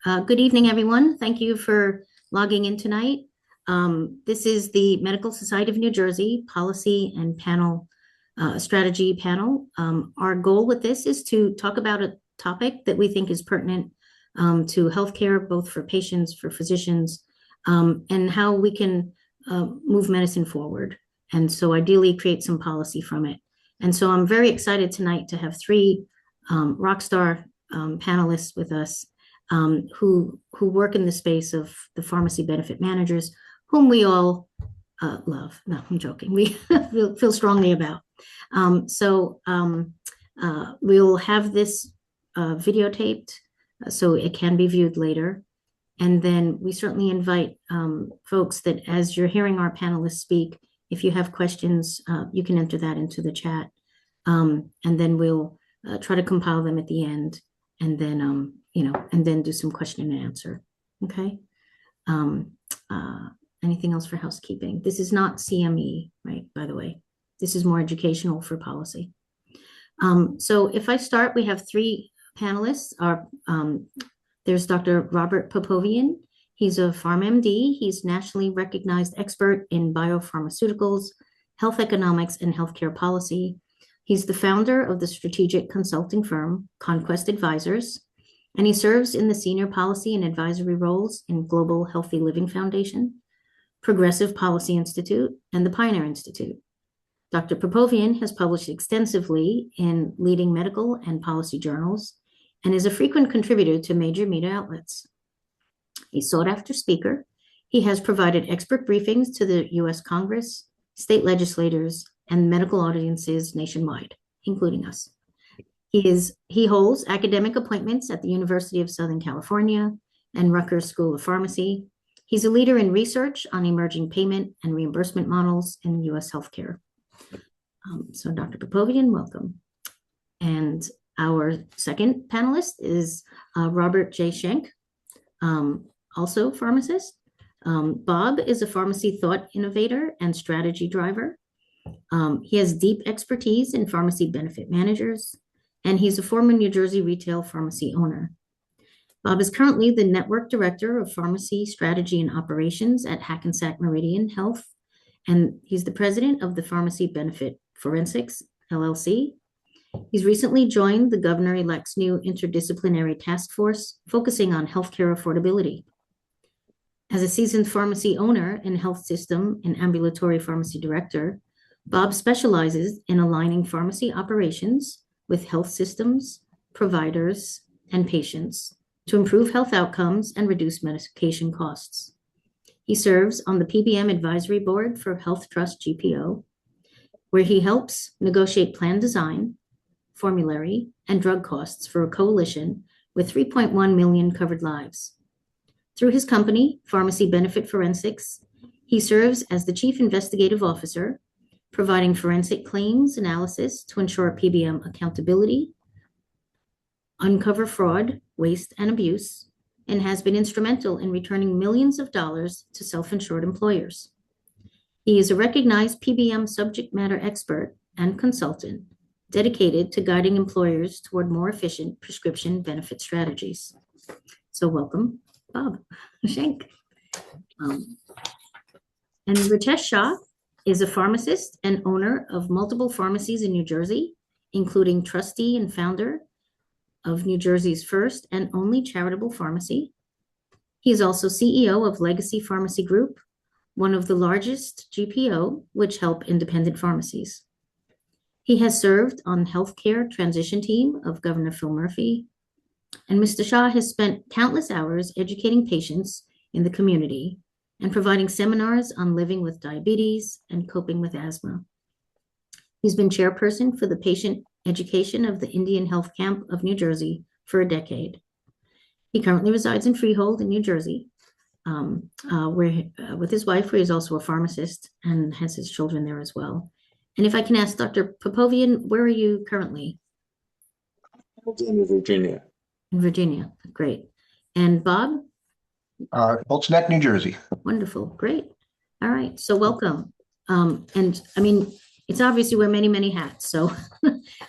Good evening, everyone. Thank you for logging in tonight. This is the Medical Society of New Jersey Policy and Panel Strategy Panel. Our goal with this is to talk about a topic that we think is pertinent to healthcare, both for patients, for physicians, and how we can move medicine forward. And so ideally create some policy from it. And so I'm very excited tonight to have three rock star panelists with us who work in the space of the pharmacy benefit managers, whom we all love. No, I'm joking. We feel strongly about. We'll have this videotaped so it can be viewed later. And then we certainly invite folks that as you're hearing our panelists speak, if you have questions, you can enter that into the chat. And then we'll try to compile them at the end, and then and then do some question and answer. Okay. Anything else for housekeeping? This is not CME, right? By the way, this is more educational for policy. So if I start, we have three panelists. There's Dr. Robert Popovian. He's a PharmMD. He's nationally recognized expert in biopharmaceuticals, health economics, and healthcare policy. He's the founder of the strategic consulting firm Conquest Advisors, and he serves in the senior policy and advisory roles in Global Healthy Living Foundation, Progressive Policy Institute, and the Pioneer Institute. Dr. Popovian has published extensively in leading medical and policy journals and is a frequent contributor to major media outlets. A sought-after speaker, he has provided expert briefings to the U.S. Congress, state legislators, and medical audiences nationwide, including us. He holds academic appointments at the University of Southern California and Rutgers School of Pharmacy. He's a leader in research on emerging payment and reimbursement models in U.S. healthcare. So Dr. Popovian, welcome. And our second panelist is Robert J. Schenk, also pharmacist. Bob is a pharmacy thought innovator and strategy driver. He has deep expertise in pharmacy benefit managers, and he's a former New Jersey retail pharmacy owner. Bob is currently the Network Director of Pharmacy Strategy and Operations at Hackensack Meridian Health, and he's the president of the Pharmacy Benefit Forensics, LLC. He's recently joined the Governor-elect's new interdisciplinary task force focusing on healthcare affordability. As a seasoned pharmacy owner and health system and ambulatory pharmacy director, Bob specializes in aligning pharmacy operations with health systems, providers, and patients to improve health outcomes and reduce medication costs. He serves on the PBM advisory board for Health Trust GPO, where he helps negotiate plan design, formulary, and drug costs for a coalition with 3.1 million covered lives. Through his company, Pharmacy Benefit Forensics, he serves as the chief investigative officer, providing forensic claims analysis to ensure PBM accountability, uncover fraud, waste, and abuse, and has been instrumental in returning millions of dollars to self-insured employers. He is a recognized PBM subject matter expert and consultant dedicated to guiding employers toward more efficient prescription benefit strategies. So welcome, Bob Schenk. And Ritesh Shah is a pharmacist and owner of multiple pharmacies in New Jersey, including trustee and founder of New Jersey's first and only charitable pharmacy. He is also CEO of Legacy Pharmacy Group, one of the largest GPO, which help independent pharmacies. He has served on healthcare transition team of Governor Phil Murphy, and Mr. Shah has spent countless hours educating patients in the community and providing seminars on living with diabetes and coping with asthma. He's been chairperson for the patient education of the Indian Health Camp of New Jersey for a decade. He currently resides in Freehold in New Jersey, with his wife, where he's also a pharmacist and has his children there as well. And if I can ask Dr. Popovian, where are you currently? In Virginia. In Virginia, great. And Bob? Colts Neck, New Jersey. Wonderful, great. All right, so welcome. And I mean, it's obvious you wear many, many hats, so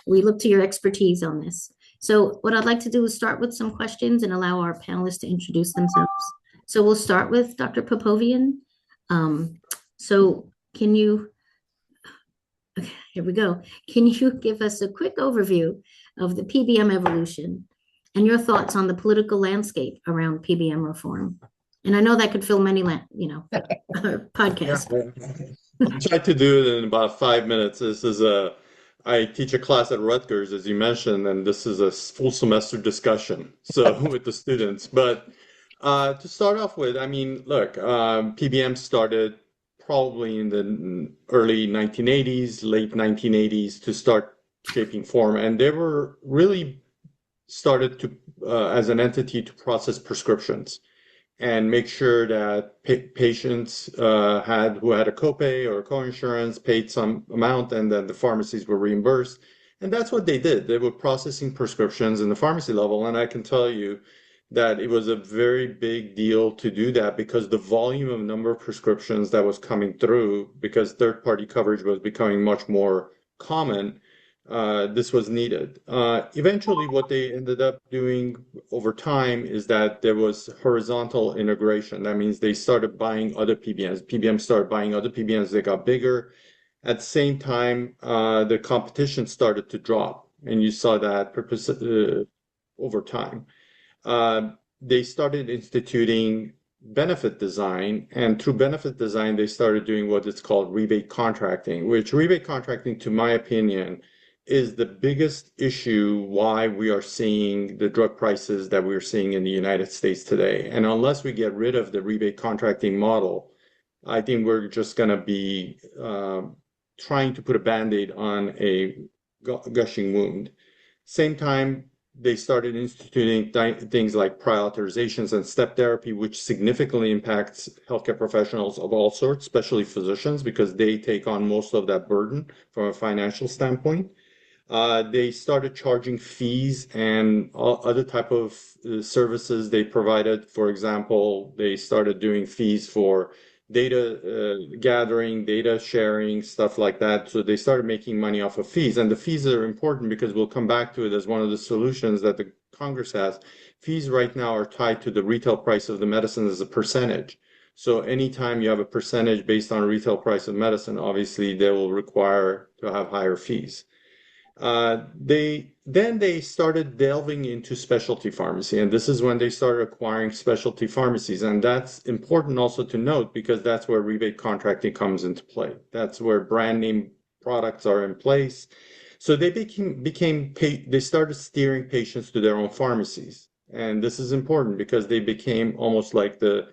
we look to your expertise on this. So what I'd like to do is start with some questions and allow our panelists to introduce themselves. So we'll start with Dr. Popovian. So can you, okay, here we go. Can you give us a quick overview of the PBM evolution and your thoughts on the political landscape around PBM reform? And I know that could fill many, podcasts. I tried to do it in about 5 minutes. I teach a class at Rutgers, as you mentioned, and this is a full semester discussion, so with the students. But to start off with, I mean, look, PBM started probably in the early 1980s, late 1980s to start shaping form, and they were really started to as an entity to process prescriptions and make sure that patients who had a copay or a coinsurance paid some amount, and then the pharmacies were reimbursed. And that's what they did. They were processing prescriptions in the pharmacy level. And I can tell you that it was a very big deal to do that because the volume of number of prescriptions that was coming through, because third-party coverage was becoming much more common, this was needed. Eventually, what they ended up doing over time is that there was horizontal integration. That means they started buying other PBMs. PBMs started buying other PBMs. They got bigger. At the same time, the competition started to drop, and you saw that over time. They started instituting benefit design, and through benefit design, they started doing what is called rebate contracting, which rebate contracting, to my opinion, is the biggest issue why we are seeing the drug prices that we're seeing in the United States today. And unless we get rid of the rebate contracting model, I think we're just going to be trying to put a Band-Aid on a gushing wound. Same time, they started instituting things like prior authorizations and step therapy, which significantly impacts healthcare professionals of all sorts, especially physicians, because they take on most of that burden from a financial standpoint. They started charging fees and other type of services they provided. For example, they started doing fees for data gathering, data sharing, stuff like that. So they started making money off of fees. And the fees are important because we'll come back to it as one of the solutions that the Congress has. Fees right now are tied to the retail price of the medicine as a percentage. So anytime you have a percentage based on retail price of medicine, obviously they will require to have higher fees. They started delving into specialty pharmacy, and this is when they started acquiring specialty pharmacies. And that's important also to note because that's where rebate contracting comes into play. That's where brand name products are in place. So they started steering patients to their own pharmacies. And this is important because they became almost like the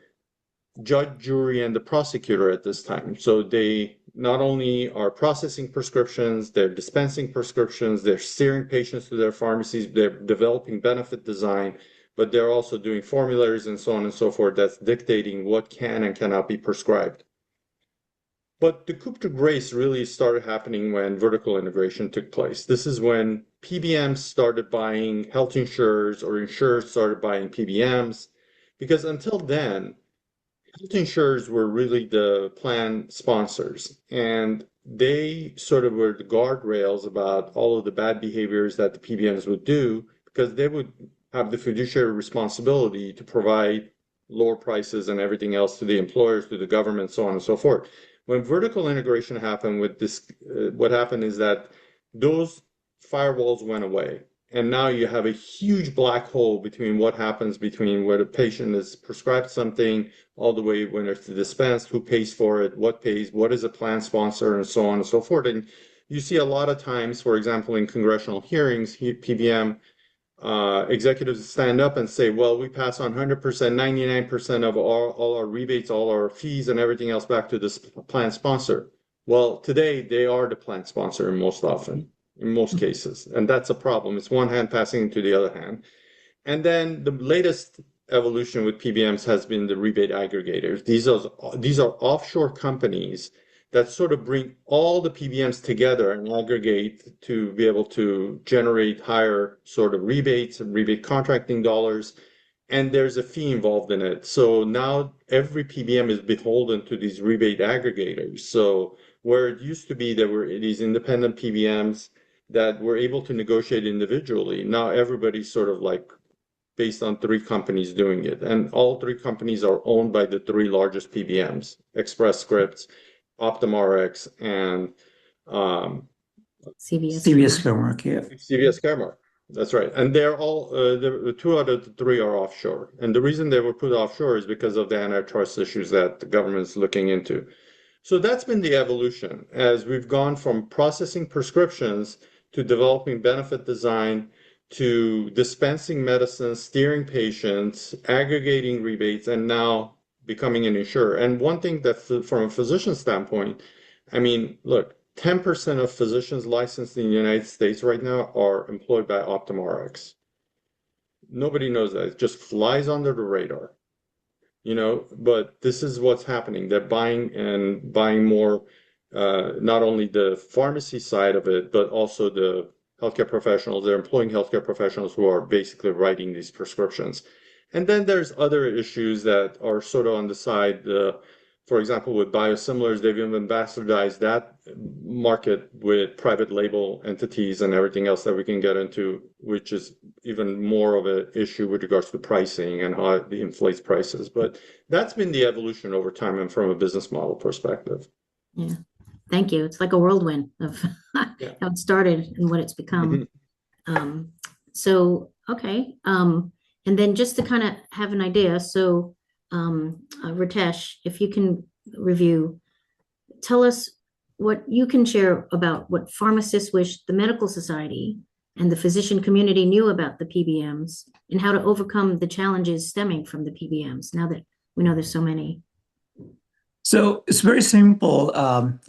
judge, jury, and the prosecutor at this time. So they not only are processing prescriptions, they're dispensing prescriptions, they're steering patients to their pharmacies, they're developing benefit design, but they're also doing formularies and so on and so forth that's dictating what can and cannot be prescribed. But the coup de grace really started happening when vertical integration took place. This is when PBMs started buying health insurers or insurers started buying PBMs, because until then, health insurers were really the plan sponsors, and they sort of were the guardrails about all of the bad behaviors that the PBMs would do because they would have the fiduciary responsibility to provide lower prices and everything else to the employers, to the government, so on and so forth. When vertical integration happened with this, what happened is that those firewalls went away. And now you have a huge black hole between what happens between where the patient is prescribed something all the way when it's dispensed, who pays for it, what pays, what is a plan sponsor, and so on and so forth. And you see a lot of times, for example, in congressional hearings, PBM executives stand up and say, well, we pass on 100%, 99% of all our rebates, all our fees, and everything else back to this plan sponsor. Well, today they are the plan sponsor most often, in most cases. And that's a problem. It's one hand passing into the other hand. And then the latest evolution with PBMs has been the rebate aggregators. These are offshore companies that sort of bring all the PBMs together and aggregate to be able to generate higher sort of rebates and rebate contracting dollars. And there's a fee involved in it. So now every PBM is beholden to these rebate aggregators. So where it used to be there were these independent PBMs that we're able to negotiate individually. Now everybody's sort of like based on three companies doing it. And all three companies are owned by the three largest PBMs, Express Scripts, OptumRx, and um, CVS. CVS Caremark, yeah. CVS Caremark. That's right. And they're all, the two out of the three are offshore. And the reason they were put offshore is because of the antitrust issues that the government's looking into. So that's been the evolution as we've gone from processing prescriptions to developing benefit design to dispensing medicines, steering patients, aggregating rebates, and now becoming an insurer. And one thing that from a physician standpoint, I mean, look, 10% of physicians licensed in the United States right now are employed by OptumRx. Nobody knows that. It just flies under the radar. But this is what's happening. They're buying more, not only the pharmacy side of it, but also the healthcare professionals. They're employing healthcare professionals who are basically writing these prescriptions. And then there's other issues that are sort of on the side. For example, with biosimilars, they've even bastardized that market with private label entities and everything else that we can get into, which is even more of an issue with regards to pricing and how it inflates prices. But that's been the evolution over time and from a business model perspective. Yeah. Thank you. It's like a whirlwind of Yeah. how it started and what it's become. Okay. And then just to kind of have an idea, so Ritesh, if you can review, tell us what you can share about what pharmacists wish the medical society and the physician community knew about the PBMs and how to overcome the challenges stemming from the PBMs now that we know there's so many. So it's very simple.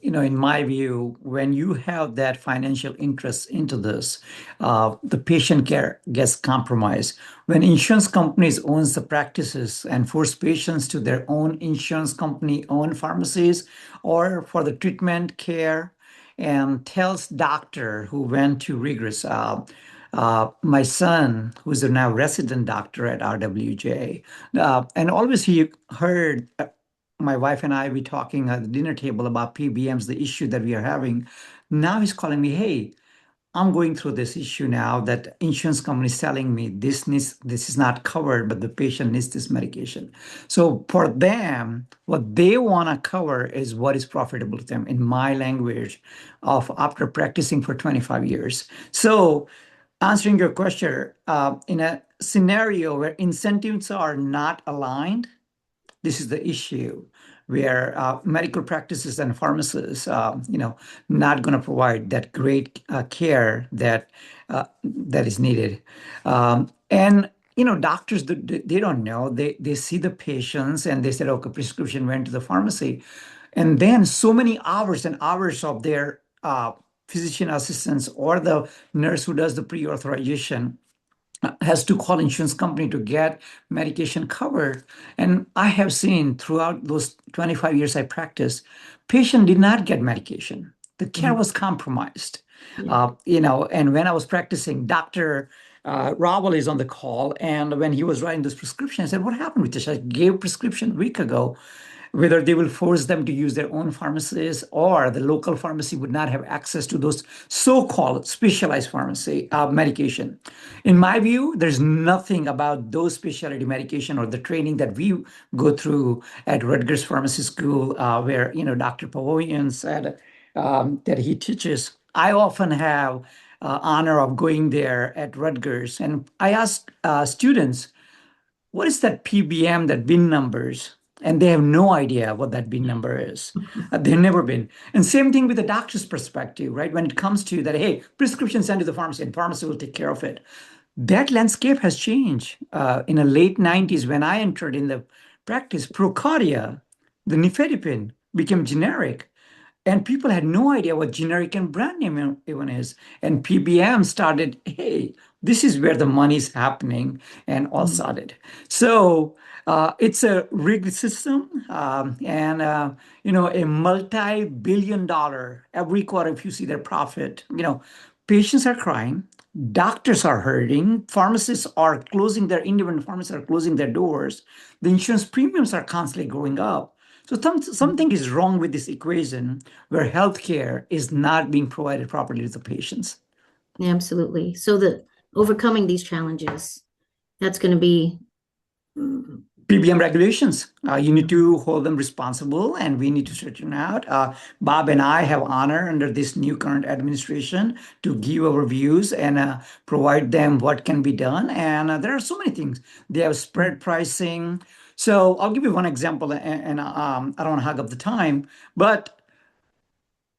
In my view, when you have that financial interest into this, the patient care gets compromised. When insurance companies owns the practices and force patients to their own insurance company, own pharmacies, or for the treatment care, and tells doctor who went to rigorous. My son, who's a now resident doctor at RWJ, and always he heard my wife and I be talking at the dinner table about PBMs, the issue that we are having. Now he's calling me, hey, I'm going through this issue now that insurance company is telling me this is not covered, but the patient needs this medication. So for them, what they want to cover is what is profitable to them, in my language, of after practicing for 25 years. So answering your question, in a scenario where incentives are not aligned, this is the issue where medical practices and pharmacists, not going to provide that great care that is needed. Doctors, they don't know. They see the patients and they said, okay, prescription went to the pharmacy. And then so many hours and hours of their physician assistants or the nurse who does the pre-authorization has to call insurance company to get medication covered. And I have seen throughout those 25 years I practiced, patient did not get medication. The care was compromised. Yeah. And when I was practicing, Dr. Raval is on the call. And when he was writing this prescription, I said, what happened with this? I gave prescription a week ago. Whether they will force them to use their own pharmacies or the local pharmacy would not have access to those so-called specialized pharmacy medication. In my view, there's nothing about those specialty medication or the training that we go through at Rutgers Pharmacy School, where Dr. Pavoyan said that he teaches. I often have honor of going there at Rutgers, and I ask students, what is that PBM, that bin numbers? And they have no idea what that bin number is. They've never been. And same thing with the doctor's perspective, right? When it comes to that, hey, prescription sent to the pharmacy and pharmacy will take care of it. That landscape has changed. In the late 90s, when I entered in the practice, Procardia, the nifedipine, became generic. And people had no idea what generic and brand name even is. And PBM started, hey, this is where the money is happening, and all started. So it's a rigged system, and a multi-billion-dollar every quarter. If you see their profit, patients are crying, doctors are hurting, pharmacists are closing their independent pharmacists are closing their doors. The insurance premiums are constantly going up. So something is wrong with this equation where healthcare is not being provided properly to the patients. Absolutely. So the overcoming these challenges, that's going to be mm, PBM regulations. You need to hold them responsible, and we need to straighten out. Bob and I have honor under this new current administration to give our views and provide them what can be done. And there are so many things. They have spread pricing. So I'll give you one example, and I don't want to hog up the time, but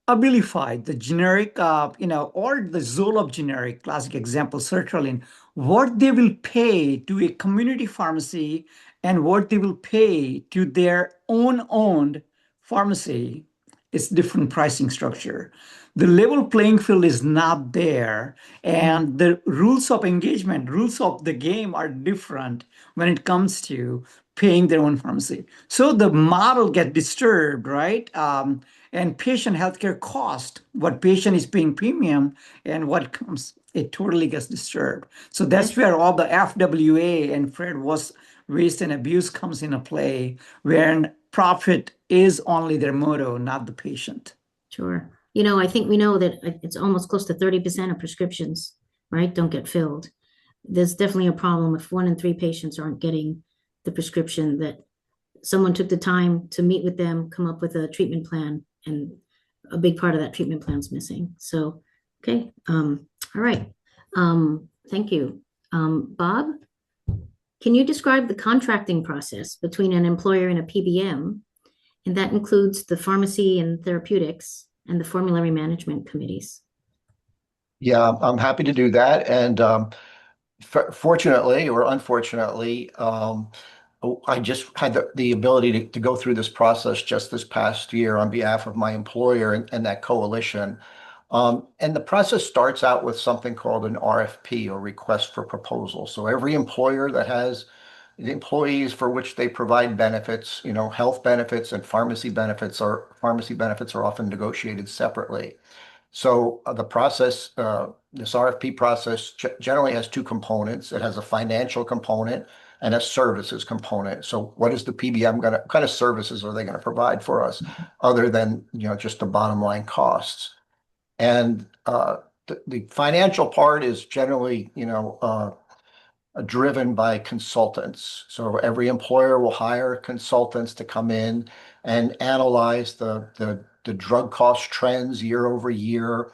Abilify, the generic, or the Zoloft generic, classic example, sertraline, what they will pay to a community pharmacy and what they will pay to their owned pharmacy is different pricing structure. The level playing field is not there, and the rules of engagement, rules of the game are different when it comes to paying their own pharmacy. So the model gets disturbed, right? And patient healthcare cost, what patient is paying premium and what comes, it totally gets disturbed. So that's where all the FWA and Fred was waste and abuse comes into play, where profit is only their motto, not the patient. sure. I think we know that it's almost close to 30% of prescriptions, right, don't get filled. There's definitely a problem if 1 in 3 patients aren't getting the prescription that someone took the time to meet with them, come up with a treatment plan, and a big part of that treatment plan is missing. So, okay, all right. Thank you. Bob, can you describe the contracting process between an employer and a PBM? And that includes the pharmacy and therapeutics and the formulary management committees. Yeah, I'm happy to do that. And fortunately or unfortunately, I just had the ability to go through this process just this past year on behalf of my employer and that coalition. And the process starts out with something called an RFP, or request for proposal. So every employer that has the employees for which they provide benefits, health benefits and pharmacy benefits are often negotiated separately. So this RFP process generally has two components. It has a financial component and a services component. So what is the PBM what kind of services are they going to provide for us other than, just the bottom line costs? And the financial part is generally, driven by consultants. So every employer will hire consultants to come in and analyze the drug cost trends year over year,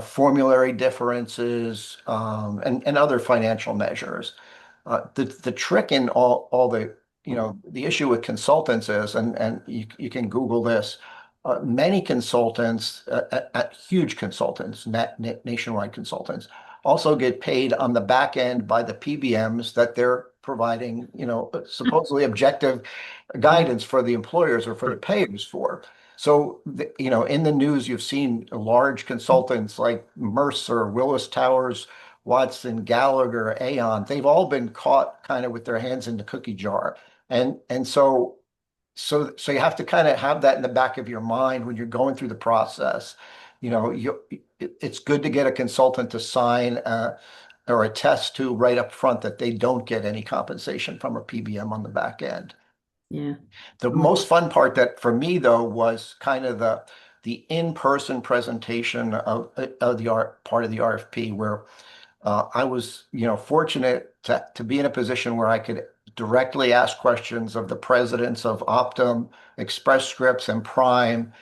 formulary differences, and other financial measures. The trick in all the issue with consultants is, and you can Google this, many consultants, huge consultants, nationwide consultants, also get paid on the back end by the PBMs that they're providing, supposedly objective guidance for the employers or for the payers for. So, in the news, you've seen large consultants like Mercer, Willis Towers, Watson, Gallagher, Aon. They've all been caught kind of with their hands in the cookie jar. And so you have to kind of have that in the back of your mind when you're going through the process. It's good to get a consultant to sign or attest to right up front that they don't get any compensation from a PBM on the back end. Yeah. The most fun part that for me though was kind of the in-person presentation of the part of the RFP where I was, fortunate to be in a position where I could directly ask questions of the presidents of Optum, Express Scripts, and Prime.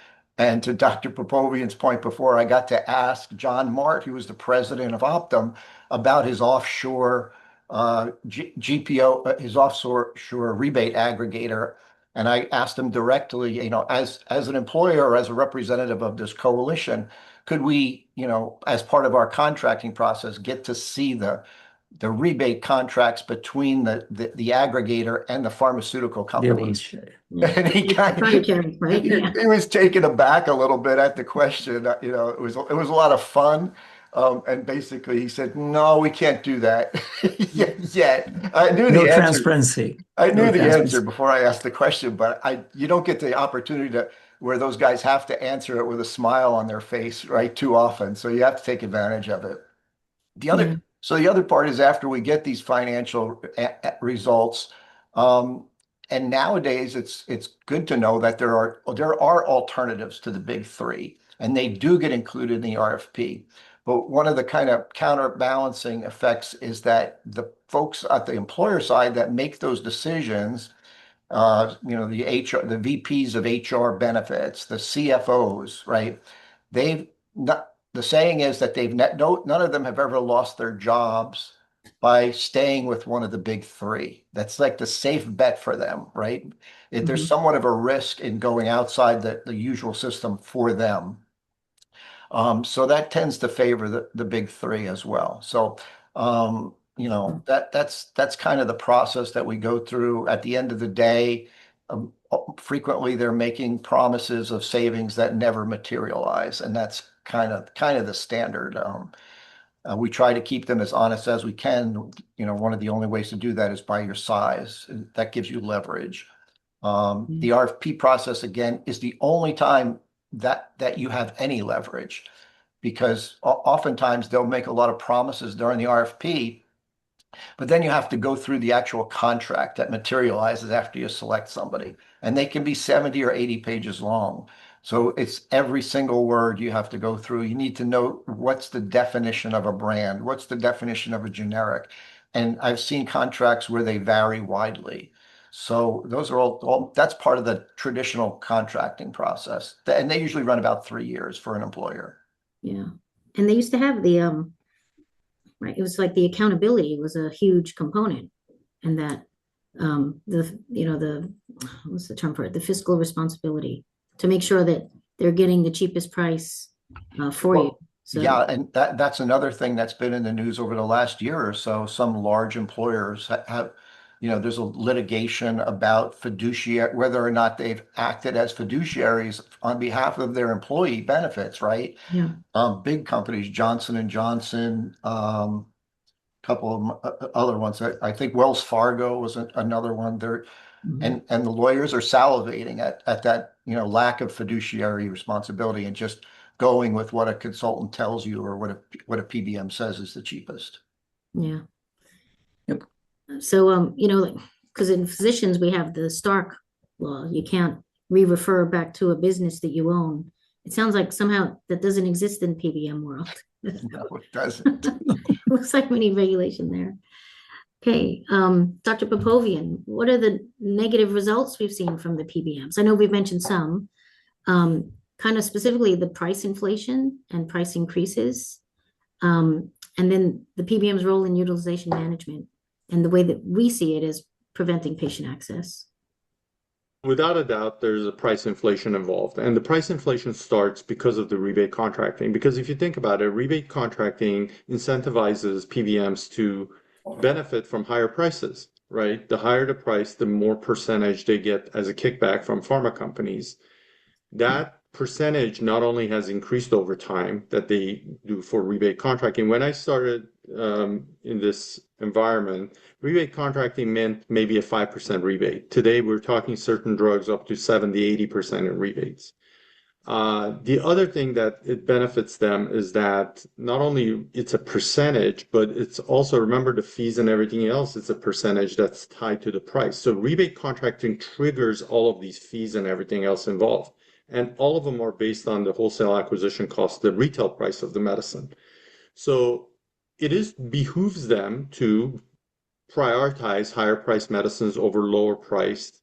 And to Dr. Popovian's point before, I got to ask John Mart, who was the president of Optum, about his offshore GPO, his offshore rebate aggregator. And I asked him directly, as an employer or as a representative of this coalition, could we, as part of our contracting process, get to see the rebate contracts between the aggregator and the pharmaceutical companies? And he Right? Yeah. he was taken aback a little bit at the question. It was a lot of fun. And basically he said, no, we can't do that yet. I knew No the answer. transparency. I knew No the transparency. answer before I asked the question, but you don't get the opportunity where those guys have to answer it with a smile on their face, right, too often. So you have to take advantage of it. Yeah. So the other part is after we get these financial results, and nowadays it's good to know that there are alternatives to the big three, and they do get included in the RFP. But one of the kind of counterbalancing effects is that the folks at the employer side that make those decisions, the HR, the VPs of HR benefits, the CFOs, right? They've not, the saying is that none of them have ever lost their jobs by staying with one of the big three. That's like the safe bet for them, right? There's somewhat of a risk in going outside the usual system for them. So that tends to favor the big three as well. So, that's kind of the process that we go through. At the end of the day, frequently they're making promises of savings that never materialize, and that's kind of the standard. We try to keep them as honest as we can. One of the only ways to do that is by your size. And that gives you leverage. The RFP process, again, is the only time that you have any leverage, because oftentimes they'll make a lot of promises during the RFP, but then you have to go through the actual contract that materializes after you select somebody, and they can be 70 or 80 pages long. So it's every single word you have to go through. You need to know what's the definition of a brand, what's the definition of a generic. And I've seen contracts where they vary widely. So those are all that's part of the traditional contracting process. And they usually run about 3 years for an employer. Yeah. And they used to have the right, it was like the accountability was a huge component, and that the what's the term for it? The fiscal responsibility to make sure that they're getting the cheapest price for you. So yeah, and that's another thing that's been in the news over the last year or so. Some large employers have, there's a litigation about fiduciary, whether or not they've acted as fiduciaries on behalf of their employee benefits, right? yeah. Big companies, Johnson and Johnson, couple of other ones. I think Wells Fargo was another one there. And the lawyers are salivating at that, lack of fiduciary responsibility and just going with what a consultant tells you or what a PBM says is the cheapest. Yeah. Yep. So, because in physicians, we have the Stark law. You can't re-refer back to a business that you own. It sounds like somehow that doesn't exist in PBM world. No, it doesn't. Looks like we need regulation there. Okay, Dr. Popovian, what are the negative results we've seen from the PBMs? I know we've mentioned some, kind of specifically the price inflation and price increases, and then the PBM's role in utilization management and the way that we see it as preventing patient access. Without a doubt, there's a price inflation involved. And the price inflation starts because of the rebate contracting. Because if you think about it, rebate contracting incentivizes PBMs to benefit from higher prices, right? The higher the price, the more percentage they get as a kickback from pharma companies. That percentage not only has increased over time that they do for rebate contracting. When I started in this environment, rebate contracting meant maybe a 5% rebate. Today, we're talking certain drugs up to 70, 80% in rebates. The other thing that it benefits them is that not only it's a percentage, but it's also, remember the fees and everything else, it's a percentage that's tied to the price. So rebate contracting triggers all of these fees and everything else involved. And all of them are based on the wholesale acquisition cost, the retail price of the medicine. So it behooves them to prioritize higher priced medicines over lower priced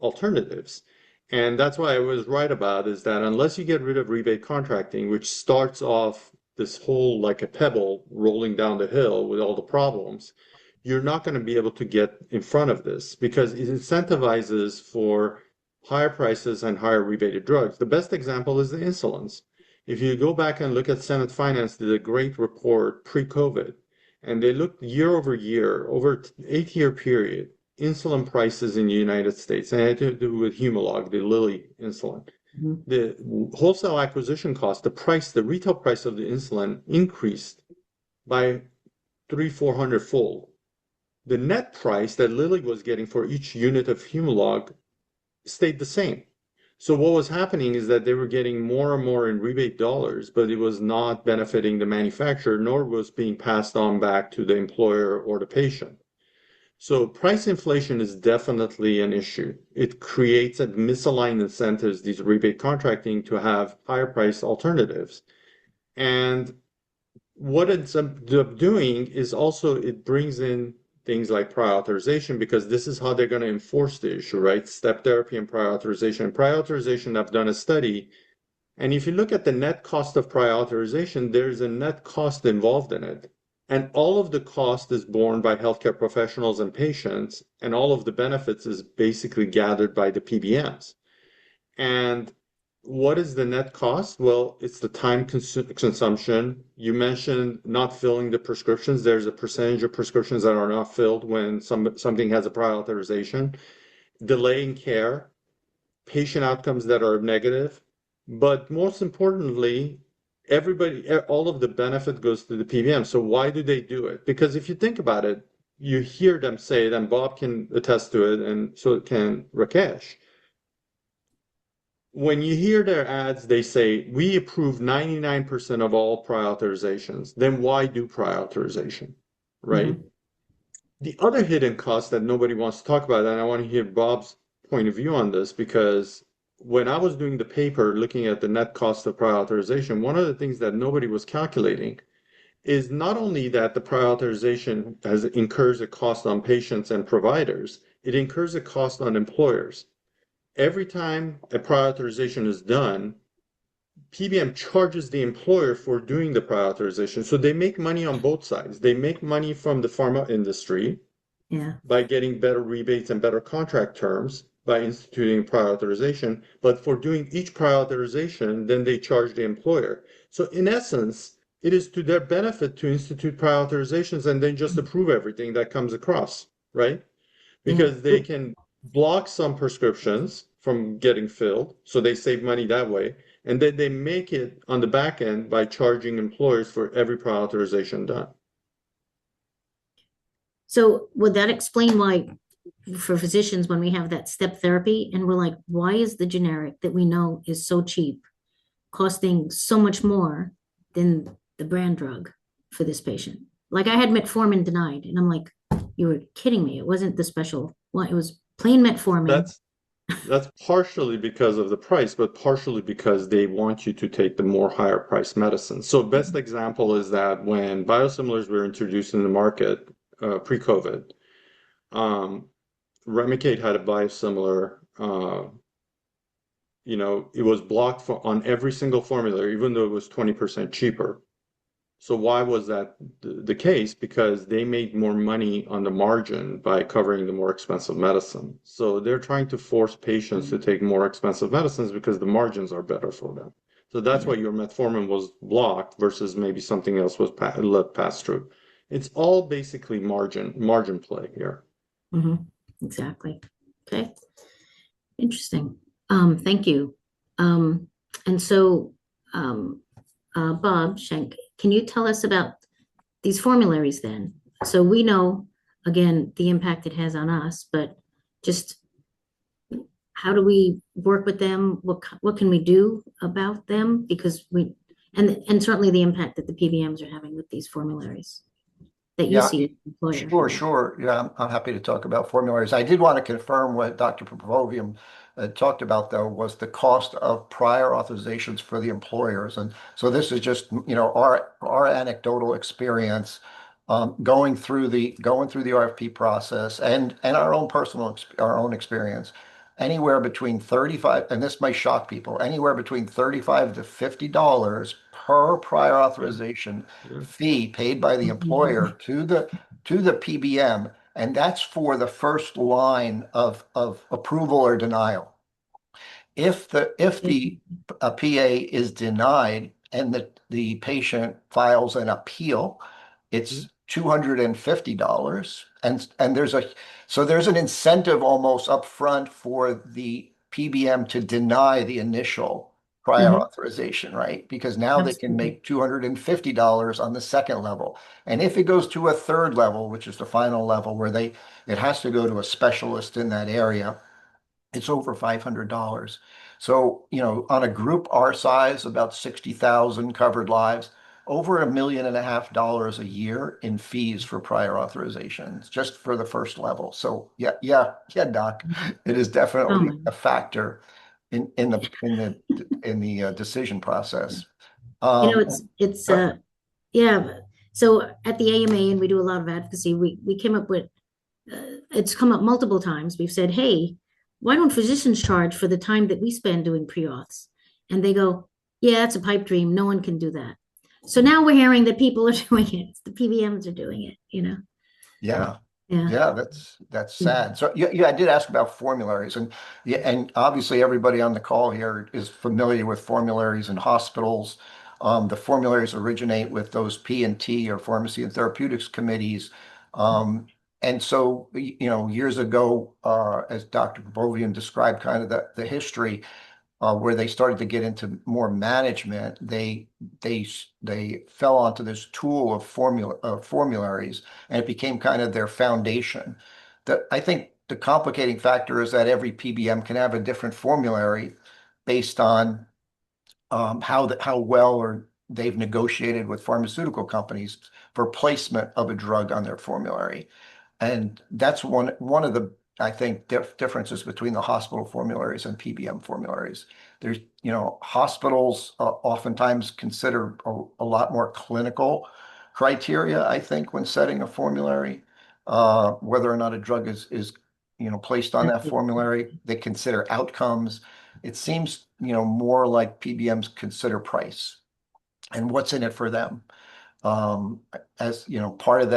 alternatives. And that's why I was right about is that unless you get rid of rebate contracting, which starts off this whole like a pebble rolling down the hill with all the problems, you're not going to be able to get in front of this because it incentivizes for higher prices and higher rebated drugs. The best example is the insulins. If you go back and look at Senate Finance, did a great report pre-COVID, and they looked year over year, over an 8-year period, insulin prices in the United States, and it had to do with Humalog, the Lilly insulin. The wholesale acquisition cost, the retail price of the insulin increased by 300-400 fold. The net price that Lilly was getting for each unit of Humalog stayed the same. So what was happening is that they were getting more and more in rebate dollars, but it was not benefiting the manufacturer, nor was being passed on back to the employer or the patient. So price inflation is definitely an issue. It creates a misaligned incentives, these rebate contracting, to have higher price alternatives. And what it ends up doing is also it brings in things like prior authorization because this is how they're going to enforce the issue, right? Step therapy and prior authorization. Prior authorization, I've done a study, and if you look at the net cost of prior authorization, there's a net cost involved in it. And all of the cost is borne by healthcare professionals and patients, and all of the benefits is basically gathered by the PBMs. And what is the net cost? Well, it's the time consumption. You mentioned not filling the prescriptions. There's a percentage of prescriptions that are not filled when something has a prior authorization. Delaying care, patient outcomes that are negative. But most importantly, all of the benefit goes to the PBM. So why do they do it? Because if you think about it, you hear them say it, and Bob can attest to it, and so can Rakesh. When you hear their ads, they say, we approve 99% of all prior authorizations. Then why do prior authorization, right? The other hidden cost that nobody wants to talk about, and I want to hear Bob's point of view on this, because when I was doing the paper looking at the net cost of prior authorization, one of the things that nobody was calculating is not only that the prior authorization incurs a cost on patients and providers, it incurs a cost on employers. Every time a prior authorization is done, PBM charges the employer for doing the prior authorization. So they make money on both sides. They make money from the pharma industry by getting better rebates and better contract terms by instituting prior authorization. But for doing each prior authorization, then they charge the employer. So in essence, it is to their benefit to institute prior authorizations and then just approve everything that comes across, right? Because they can block some prescriptions from getting filled, so they save money that way. And then they make it on the back end by charging employers for every prior authorization done. So would that explain why for physicians, when we have that step therapy and we're like, why is the generic that we know is so cheap costing so much more than the brand drug for this patient? Like I had metformin denied and I'm like, you were kidding me. It wasn't the special one. It was plain metformin. That's partially because of the price, but partially because they want you to take the more higher price medicine. So best example is that when biosimilars were introduced in the market pre-COVID, Remicade had a biosimilar. It was blocked on every single formulary, even though it was 20% cheaper. So why was that the case? Because they made more money on the margin by covering the more expensive medicine. So they're trying to force patients to take more expensive medicines because the margins are better for them. So that's why your metformin was blocked versus maybe something else was let pass through. It's all basically margin play here. Exactly. Okay. Interesting. Thank you. And so, Bob Schenk, can you tell us about these formularies then? So we know, again, the impact it has on us, but just how do we work with them? What can we do about them? Because and certainly the impact that the PBMs are having with these formularies that you see as an employer. Sure. Yeah, I'm happy to talk about formularies. I did want to confirm what Dr. Popovium talked about, though, was the cost of prior authorizations for the employers. And so this is just, our anecdotal experience going through the RFP process and our own our own experience. Anywhere between 35, and this might shock people, anywhere between $35 to $50 per prior authorization fee paid by the employer to the PBM, and that's for the first line of approval or denial. If the PA is denied and the patient files an appeal, it's $250, and there's an incentive almost upfront for the PBM to deny the initial prior authorization, right? Because now they can make $250 on the second level. And if it goes to a third level, which is the final level where it has to go to a specialist in that area, it's over $500. So, on a group our size, about 60,000 covered lives, over $1.5 million a year in fees for prior authorizations, just for the first level. So yeah, Doc, it is definitely a factor in the decision process. It's Yeah. So at the AMA, and we do a lot of advocacy, we came up with, it's come up multiple times. We've said, hey, why don't physicians charge for the time that we spend doing pre-auths? And they go, yeah, it's a pipe dream. No one can do that. So now we're hearing that people are doing it. The PBMs are doing it, you know? Yeah. Yeah. Yeah, that's sad. So yeah, I did ask about formularies, and yeah, and obviously everybody on the call here is familiar with formularies in hospitals. The formularies originate with those P&T or Pharmacy and Therapeutics committees. And so, years ago, as Dr. Bovian described kind of the history, where they started to get into more management, they fell onto this tool of formularies, and it became kind of their foundation. I think the complicating factor is that every PBM can have a different formulary based on how well or they've negotiated with pharmaceutical companies for placement of a drug on their formulary. And that's one of the, I think, differences between the hospital formularies and PBM formularies. There's, hospitals oftentimes consider a lot more clinical criteria, I think, when setting a formulary, whether or not a drug is placed on that formulary. They consider outcomes. It seems, more like PBMs consider price and what's in it for them. As part of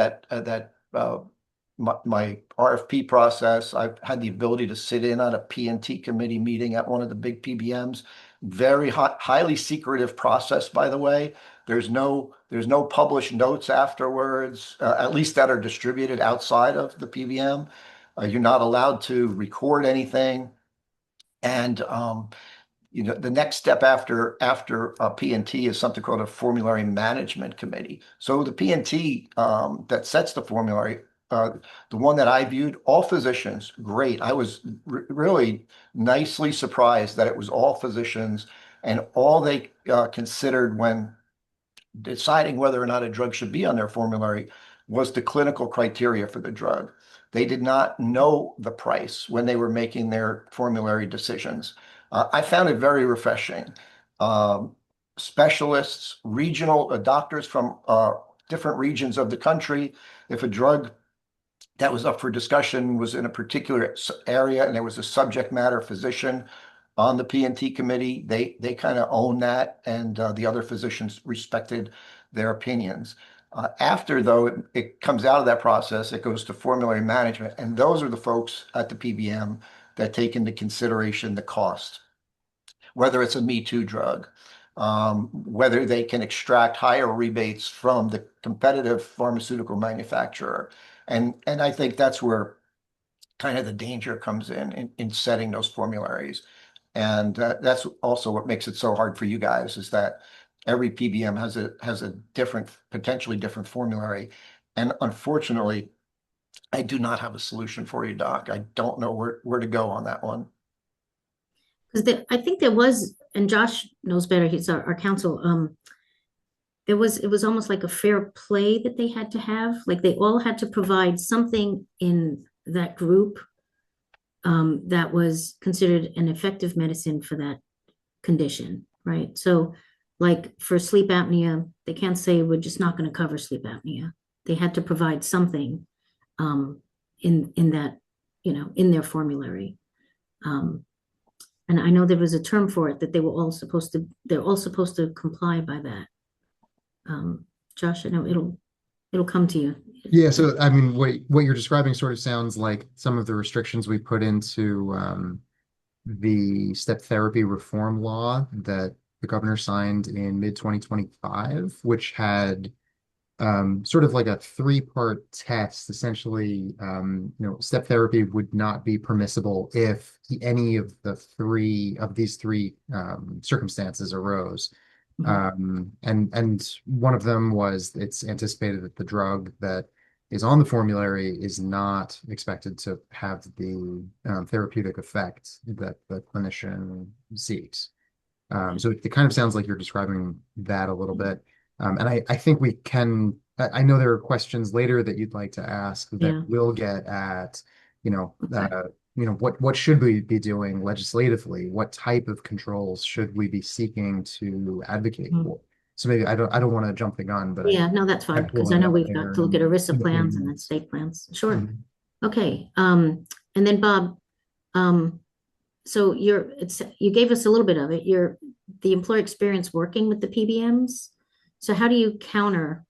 my RFP process, I've had the ability to sit in on a P&T committee meeting at one of the big PBMs. Very highly secretive process, by the way. There's no published notes afterwards, at least that are distributed outside of the PBM. You're not allowed to record anything. And the next step after P&T is something called a formulary management committee. So the P&T that sets the formulary, the one that I viewed, all physicians, great. I was really nicely surprised that it was all physicians, and all they considered when deciding whether or not a drug should be on their formulary was the clinical criteria for the drug. They did not know the price when they were making their formulary decisions. I found it very refreshing. Specialists, regional doctors from different regions of the country, if a drug that was up for discussion was in a particular area and there was a subject matter physician on the P&T committee, they kind of own that, and the other physicians respected their opinions. After, though, it comes out of that process, it goes to formulary management, and those are the folks at the PBM that take into consideration the cost, whether it's a Me Too drug, whether they can extract higher rebates from the competitive pharmaceutical manufacturer. And I think that's where kind of the danger comes in setting those formularies. And that's also what makes it so hard for you guys, is that every PBM has a different, potentially different formulary. And unfortunately, I do not have a solution for you, Doc. I don't know where to go on that one. Because I think there was, and Josh knows better, he's our counsel. It was almost like a fair play that they had to have. Like they all had to provide something in that group that was considered an effective medicine for that condition, right? So, like for sleep apnea, they can't say we're just not going to cover sleep apnea. They had to provide something in that, in their formulary. And I know there was a term for it that they're all supposed to comply by that. Josh, I know it'll come to you. Yeah, so I mean, what you're describing sort of sounds like some of the restrictions we put into the step therapy reform law that the governor signed in mid-2025, which had sort of like a three-part test. Essentially, step therapy would not be permissible if any of these three circumstances arose. And one of them was it's anticipated that the drug that is on the formulary is not expected to have the therapeutic effect that the clinician seeks. So it kind of sounds like you're describing that a little bit. And I think I know there are questions later that you'd like to ask that will get at, what should we be doing legislatively? What type of controls should we be seeking to advocate for? So maybe I don't want to jump the gun, but Yeah, no, that's fine, I because pull I it know up we've there got to look at ERISA in the plans and then pages. state plans. Sure. Mhm. Okay. And then Bob, um, so you gave us a little bit of it. You're the employee experience working with the PBMs. So how do you counter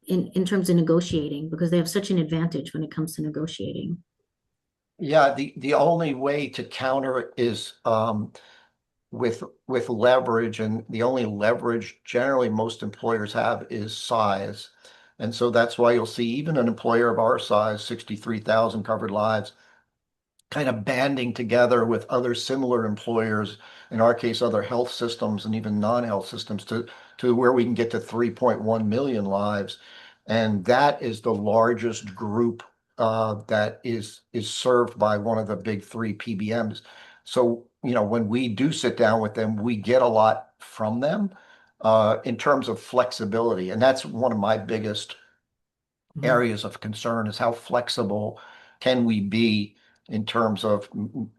in terms of negotiating? Because they have such an advantage when it comes to negotiating. Yeah, the only way to counter it is with leverage, and the only leverage generally most employers have is size. And so that's why you'll see even an employer of our size, 63,000 covered lives, kind of banding together with other similar employers, in our case, other health systems and even non-health systems to where we can get to 3.1 million lives. And that is the largest group that is served by one of the big three PBMs. So, when we do sit down with them, we get a lot from them in terms of flexibility. And that's one of my biggest areas of concern is how flexible can we be in terms of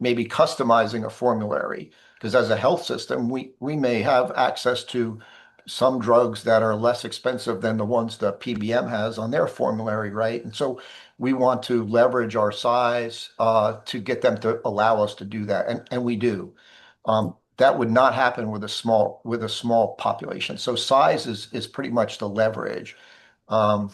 maybe customizing a formulary? Because as a health system, we may have access to some drugs that are less expensive than the ones the PBM has on their formulary, right? And so we want to leverage our size to get them to allow us to do that, and we do. That would not happen with a small population. So size is pretty much the leverage. Um,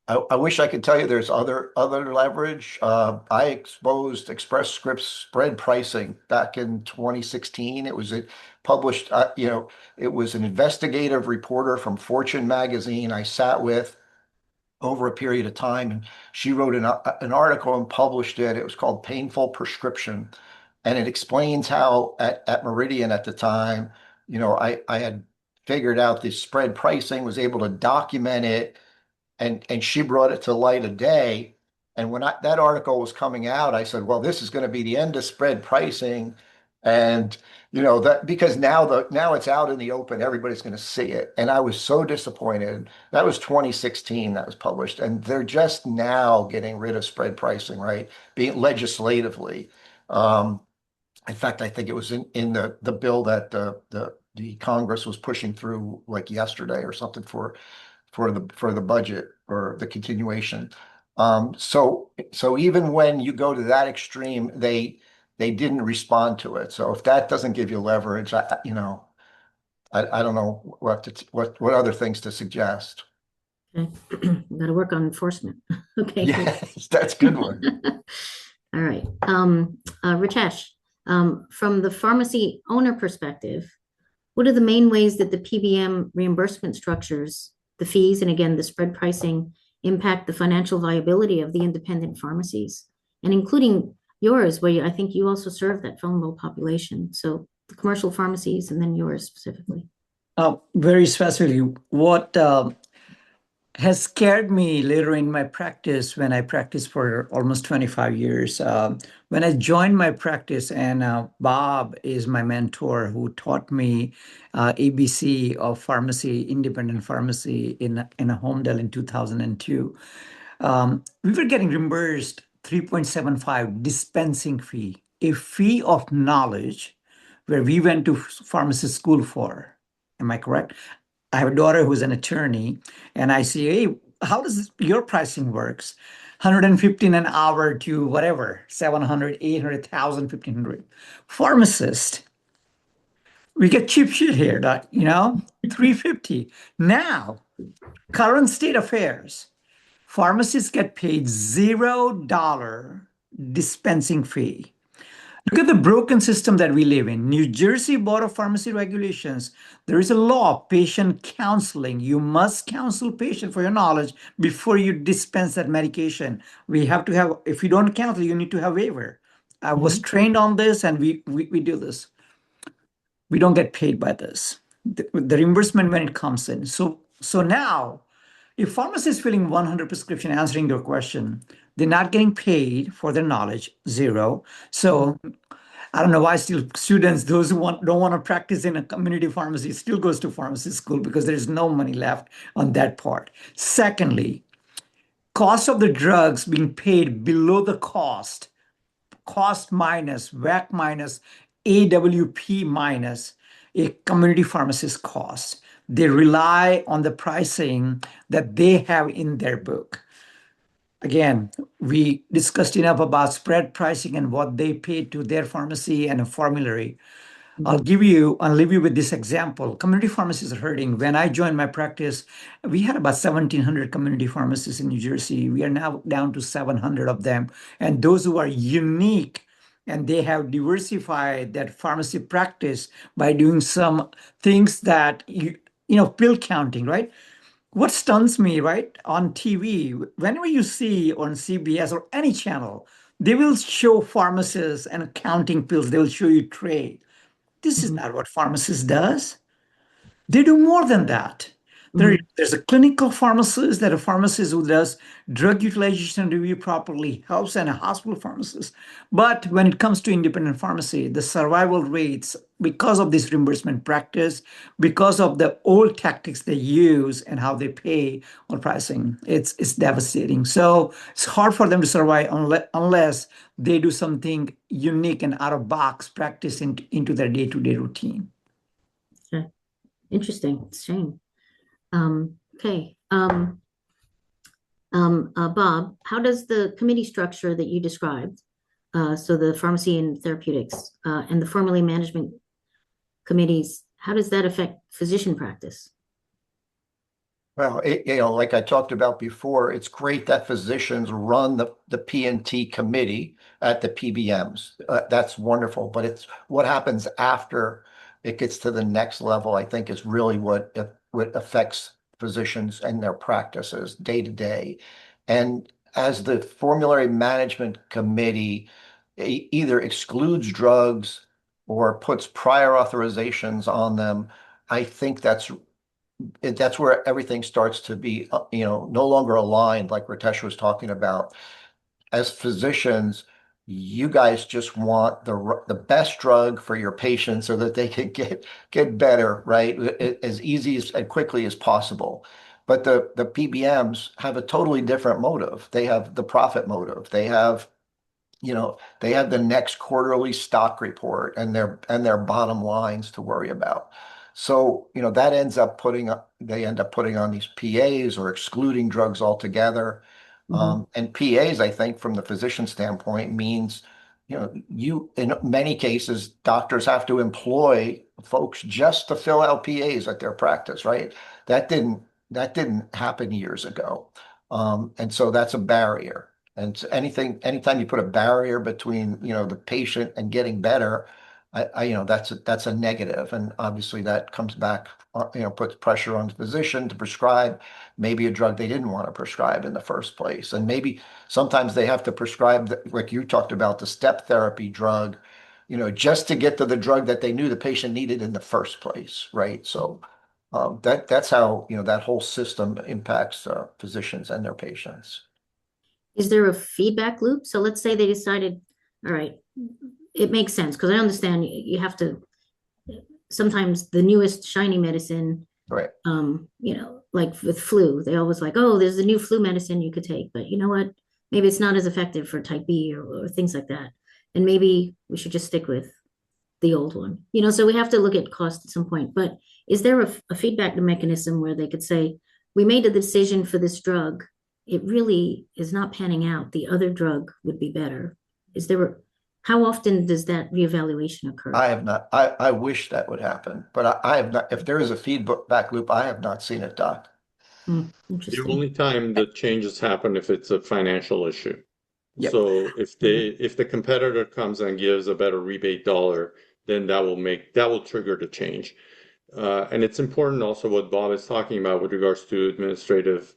I wish I could tell you there's other leverage. I exposed Express Scripts spread pricing back in 2016. Published, it was an investigative reporter from Fortune magazine I sat with over a period of time, and she wrote an article and published it. It was called Painful Prescription, and it explains how at Meridian at the time, I had figured out this spread pricing, was able to document it, and she brought it to light of day. And when that article was coming out, I said, well, this is going to be the end of spread pricing. And that because now it's out in the open, everybody's going to see it. And I was so disappointed. That was 2016 that was published, and they're just now getting rid of spread pricing, right? Being legislatively. In fact, I think it was in the bill that the Congress was pushing through like yesterday or something for the budget or the continuation. So even when you go to that extreme, they didn't respond to it. So if that doesn't give you leverage, I don't know what other things to suggest. Okay. Got to work on enforcement. Okay. Yes, that's a good one. All right. Ritesh, from the pharmacy owner perspective, what are the main ways that the PBM reimbursement structures, the fees, and again, the spread pricing impact the financial viability of the independent pharmacies, and including yours, where I think you also serve that vulnerable population. So the commercial pharmacies and then yours specifically. Very specifically, what has scared me later in my practice when I practiced for almost 25 years. When I joined my practice, and Bob is my mentor who taught me ABC of pharmacy, independent pharmacy in a home in 2002. We were getting reimbursed 3.75 dispensing fee, a fee of knowledge where we went to pharmacy school for. Am I correct? I have a daughter who's an attorney, and I see, hey, how does your pricing works? 115 an hour to whatever, 700, 800, 1,000, 1,500. Pharmacist, we get cheap shit here, 350. Now, current state affairs, pharmacists get paid $0 dispensing fee. Look at the broken system that we live in. New Jersey Board of Pharmacy Regulations. There is a law, patient counseling. You must counsel patient for your knowledge before you dispense that medication. We have to have, if you don't counsel, you need to have waiver. I was trained on this, and we do this. We don't get paid by this. The reimbursement when it comes in. So now, if pharmacy is filling 100 prescription, answering your question, they're not getting paid for their knowledge, zero. So I don't know why still students, those who don't want to practice in a community pharmacy, still goes to pharmacy school, because there's no money left on that part. Secondly, cost of the drugs being paid below the cost minus, WAC minus, AWP minus. a community pharmacist costs. They rely on the pricing that they have in their book. Again, we discussed enough about spread pricing and what they pay to their pharmacy and a formulary. I'll leave you with this example. Community pharmacies are hurting. When I joined my practice, we had about 1,700 community pharmacists in New Jersey. We are now down to 700 of them. And those who are unique and they have diversified that pharmacy practice by doing some things that pill counting, right? What stuns me, right, on TV, whenever you see on CBS or any channel, they will show pharmacists and counting pills. They will show you tray. This is not what pharmacist does. They do more than that. There's a clinical pharmacist, that a pharmacist who does drug utilization review properly helps, and a hospital pharmacist. But when it comes to independent pharmacy, the survival rates, because of this reimbursement practice, because of the old tactics they use and how they pay on pricing, it's devastating. So it's hard for them to survive unless they do something unique and out of box practice into their day-to-day routine. Okay. Interesting. It's a shame. Okay. Bob, how does the committee structure that you described, so the pharmacy and therapeutics, and the formulary management committees, how does that affect physician practice? Well, like I talked about before, it's great that physicians run the P&T committee at the PBMs. That's wonderful, but it's what happens after it gets to the next level, I think, is really what affects physicians and their practices day to day. And as the formulary management committee either excludes drugs or puts prior authorizations on them, I think that's where everything starts to be, no longer aligned, like Ritesh was talking about. As physicians, you guys just want the best drug for your patients so that they can get better, right? As easy and quickly as possible. But the PBMs have a totally different motive. They have the profit motive. They have the next quarterly stock report and their bottom lines to worry about. So, that they end up putting on these PAs or excluding drugs altogether. And PAs, I think, from the physician standpoint, means, in many cases, doctors have to employ folks just to fill out PAs at their practice, right? That didn't happen years ago. And so that's a barrier. And so anytime you put a barrier between, the patient and getting better, that's a negative. And obviously that comes back, puts pressure on the physician to prescribe maybe a drug they didn't want to prescribe in the first place. And maybe sometimes they have to prescribe, like you talked about, the step therapy drug, just to get to the drug that they knew the patient needed in the first place, right? So that's how, that whole system impacts physicians and their patients. Is there a feedback loop? So let's say they decided, all right, it makes sense, because I understand you have to, sometimes the newest shiny medicine, Right. like with flu, they always like, oh, there's a new flu medicine you could take, but you know what? Maybe it's not as effective for type B or things like that. And maybe we should just stick with the old one. So we have to look at cost at some point. But is there a feedback mechanism where they could say, we made a decision for this drug, it really is not panning out, the other drug would be better? How often does that reevaluation occur? I have not. I wish that would happen, but I have not. If there is a feedback loop, I have not seen it, Doc. The Interesting. only time the changes happen if it's a financial issue. Yep. So if the competitor comes and gives a better rebate dollar, then that will trigger the change. And it's important also what Bob is talking about with regards to administrative,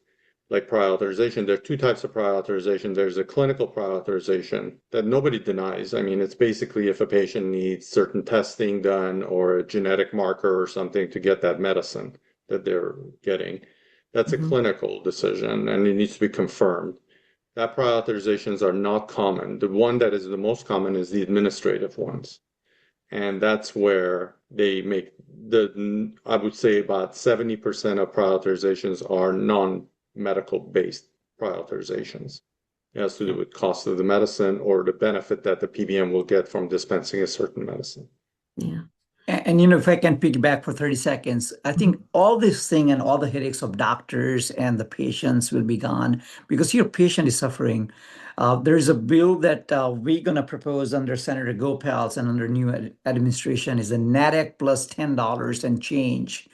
like prior authorization. There are two types of prior authorization. There's a clinical prior authorization that nobody denies. I mean, it's basically if a patient needs certain testing done or a genetic marker or something to get that medicine that they're getting. That's a clinical decision and it needs to be confirmed. That prior authorizations are not common. The one that is the most common is the administrative ones. And that's where they make I would say about 70% of prior authorizations are non-medical based prior authorizations. It has to do with cost of the medicine or the benefit that the PBM will get from dispensing a certain medicine. Yeah. And you know, if I can piggyback for 30 seconds, I think all this thing and all the headaches of doctors and the patients will be gone because your patient is suffering. There's a bill that we're going to propose under Senator Gopal's and under new administration is a NADAC plus $10 and change.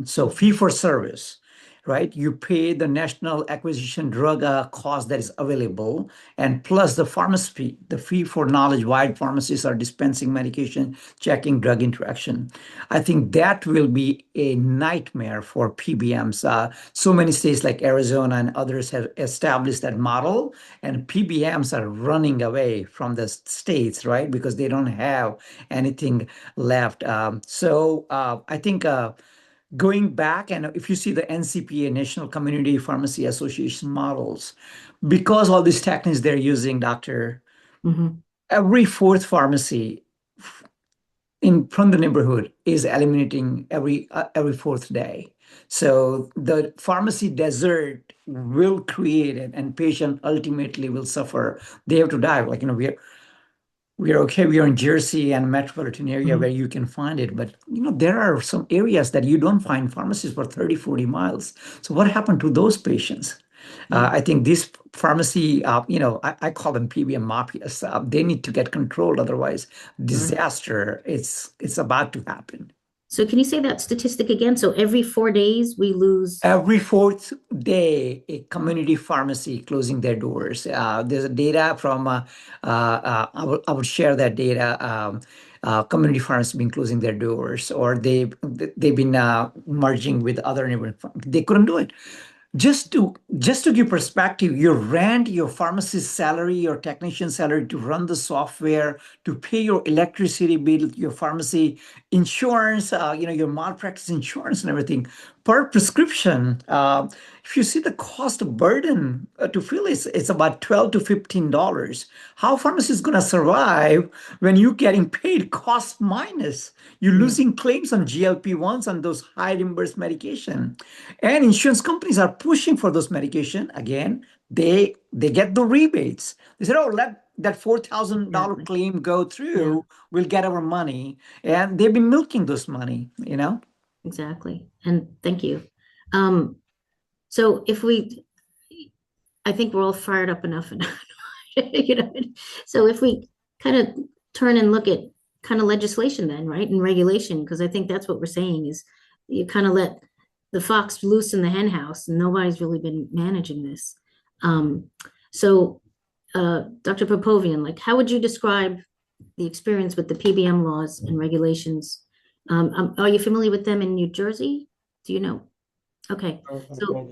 So fee for service, right? You pay the national acquisition drug cost that is available, and plus the pharmacy fee, the fee for knowledge. Why pharmacists are dispensing medication, checking drug interaction. I think that will be a nightmare for PBMs. So many states like Arizona and others have established that model, and PBMs are running away from the states, right? Because they don't have anything left. I think going back, and if you see the NCPA, National Community Pharmacy Association models, because all these techniques they're using, doctor, Mhm. every fourth pharmacy from the neighborhood is eliminating every fourth day. So the pharmacy desert will create it, and patient ultimately will suffer. They have to die. Like, you know, we're okay. We are in Jersey and metropolitan area where you can find it. But, you know, there are some areas that you don't find pharmacies for 30, 40 miles. So what happened to those patients? I think this pharmacy, I call them PBM mafias. They need to get controlled. Otherwise, disaster, it's about to happen. So can you say that statistic again? So every 4 days we lose. Every fourth day, a community pharmacy closing their doors. There's a data from, I would share that data. Community pharmacies been closing their doors, or they've been merging with other neighboring. They couldn't do it. Just to give perspective, your rent, your pharmacist salary, your technician salary to run the software, to pay your electricity bill, your pharmacy insurance, your malpractice insurance and everything per prescription. If you see the cost burden to fill, it's about $12 to $15. How pharmacy is going to survive when you're getting paid cost minus? You're losing claims on GLP-1s and those high reimbursed medication. And insurance companies are pushing for those medication. Again, they get the rebates. They said, oh, let that $4,000 claim go through. We'll get our money. And they've been milking this money, you know? Exactly. And thank you. So I think we're all fired up enough, so if we kind of turn and look at kind of legislation then, right, and regulation, because I think that's what we're saying is you kind of let the fox loose in the hen house and nobody's really been managing this. So Dr. Popovian, like, how would you describe the experience with the PBM laws and regulations? Are you familiar with them in New Jersey? Do you know? Okay, so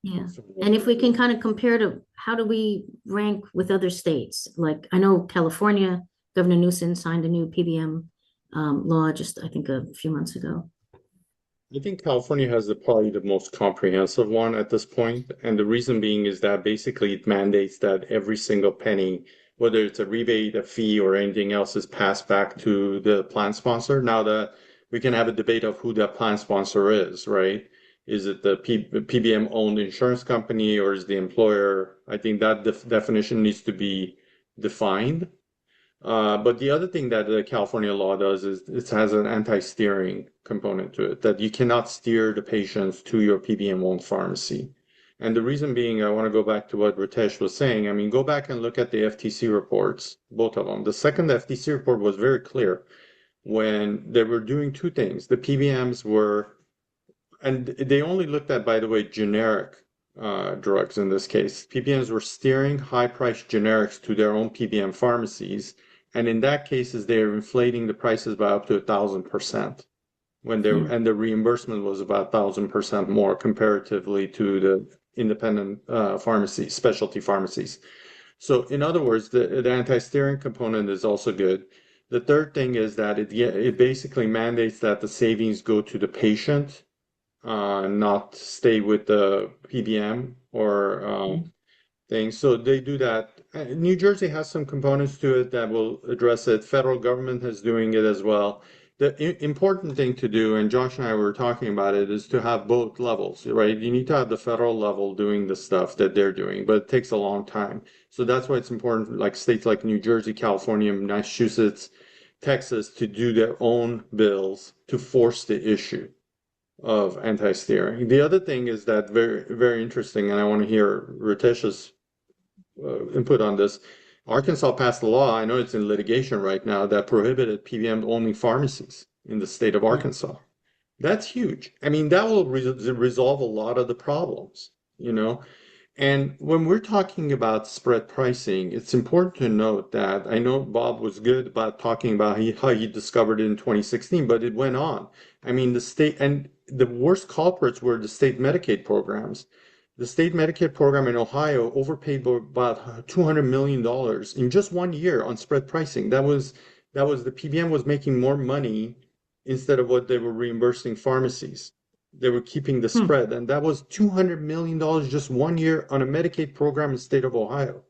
yeah, and if we can kind of compare to how do we rank with other states? Like I know California, Governor Newsom signed a new PBM law just I think a few months ago. I think California has probably the most comprehensive one at this point, and the reason being is that basically it mandates that every single penny, whether it's a rebate, a fee, or anything else, is passed back to the plan sponsor. Now that we can have a debate of who that plan sponsor is, right? Is it the PBM owned insurance company or is the employer? I think that definition needs to be defined. But the other thing that the California law does is it has an anti-steering component to it, that you cannot steer the patients to your PBM-owned pharmacy. And the reason being, I want to go back to what Ritesh was saying. I mean, go back and look at the FTC reports, both of them. The second FTC report was very clear when they were doing two things. The PBMs were, and they only looked at, by the way, generic drugs in this case. PBMs were steering high-priced generics to their own PBM pharmacies. And in that cases, they're inflating the prices by up to 1,000% and the reimbursement was about 1,000% more comparatively to the independent pharmacies, specialty pharmacies. So in other words, the anti-steering component is also good. The third thing is that it basically mandates that the savings go to the patient, not stay with the PBM or things. So they do that. New Jersey has some components to it that will address it. Federal government is doing it as well. The important thing to do, and Josh and I were talking about it, is to have both levels, right? You need to have the federal level doing the stuff that they're doing, but it takes a long time. So that's why it's important, like states like New Jersey, California, Massachusetts, Texas to do their own bills to force the issue of anti-steering. The other thing is that very, very interesting, and I want to hear Ritesh's input on this. Arkansas passed a law, I know it's in litigation right now, that prohibited PBM only pharmacies in the state of Arkansas. That's huge. I mean, that will resolve a lot of the problems, you know. And when we're talking about spread pricing, it's important to note that I know Bob was good about talking about how he discovered it in 2016, but it went on. I mean, the state and the worst culprits were the state Medicaid programs. The state Medicaid program in Ohio overpaid about $200 million in just 1 year on spread pricing. That was the PBM was making more money instead of what they were reimbursing pharmacies. They were keeping the spread, and that was $200 million just 1 year on a Medicaid program in the state of Ohio.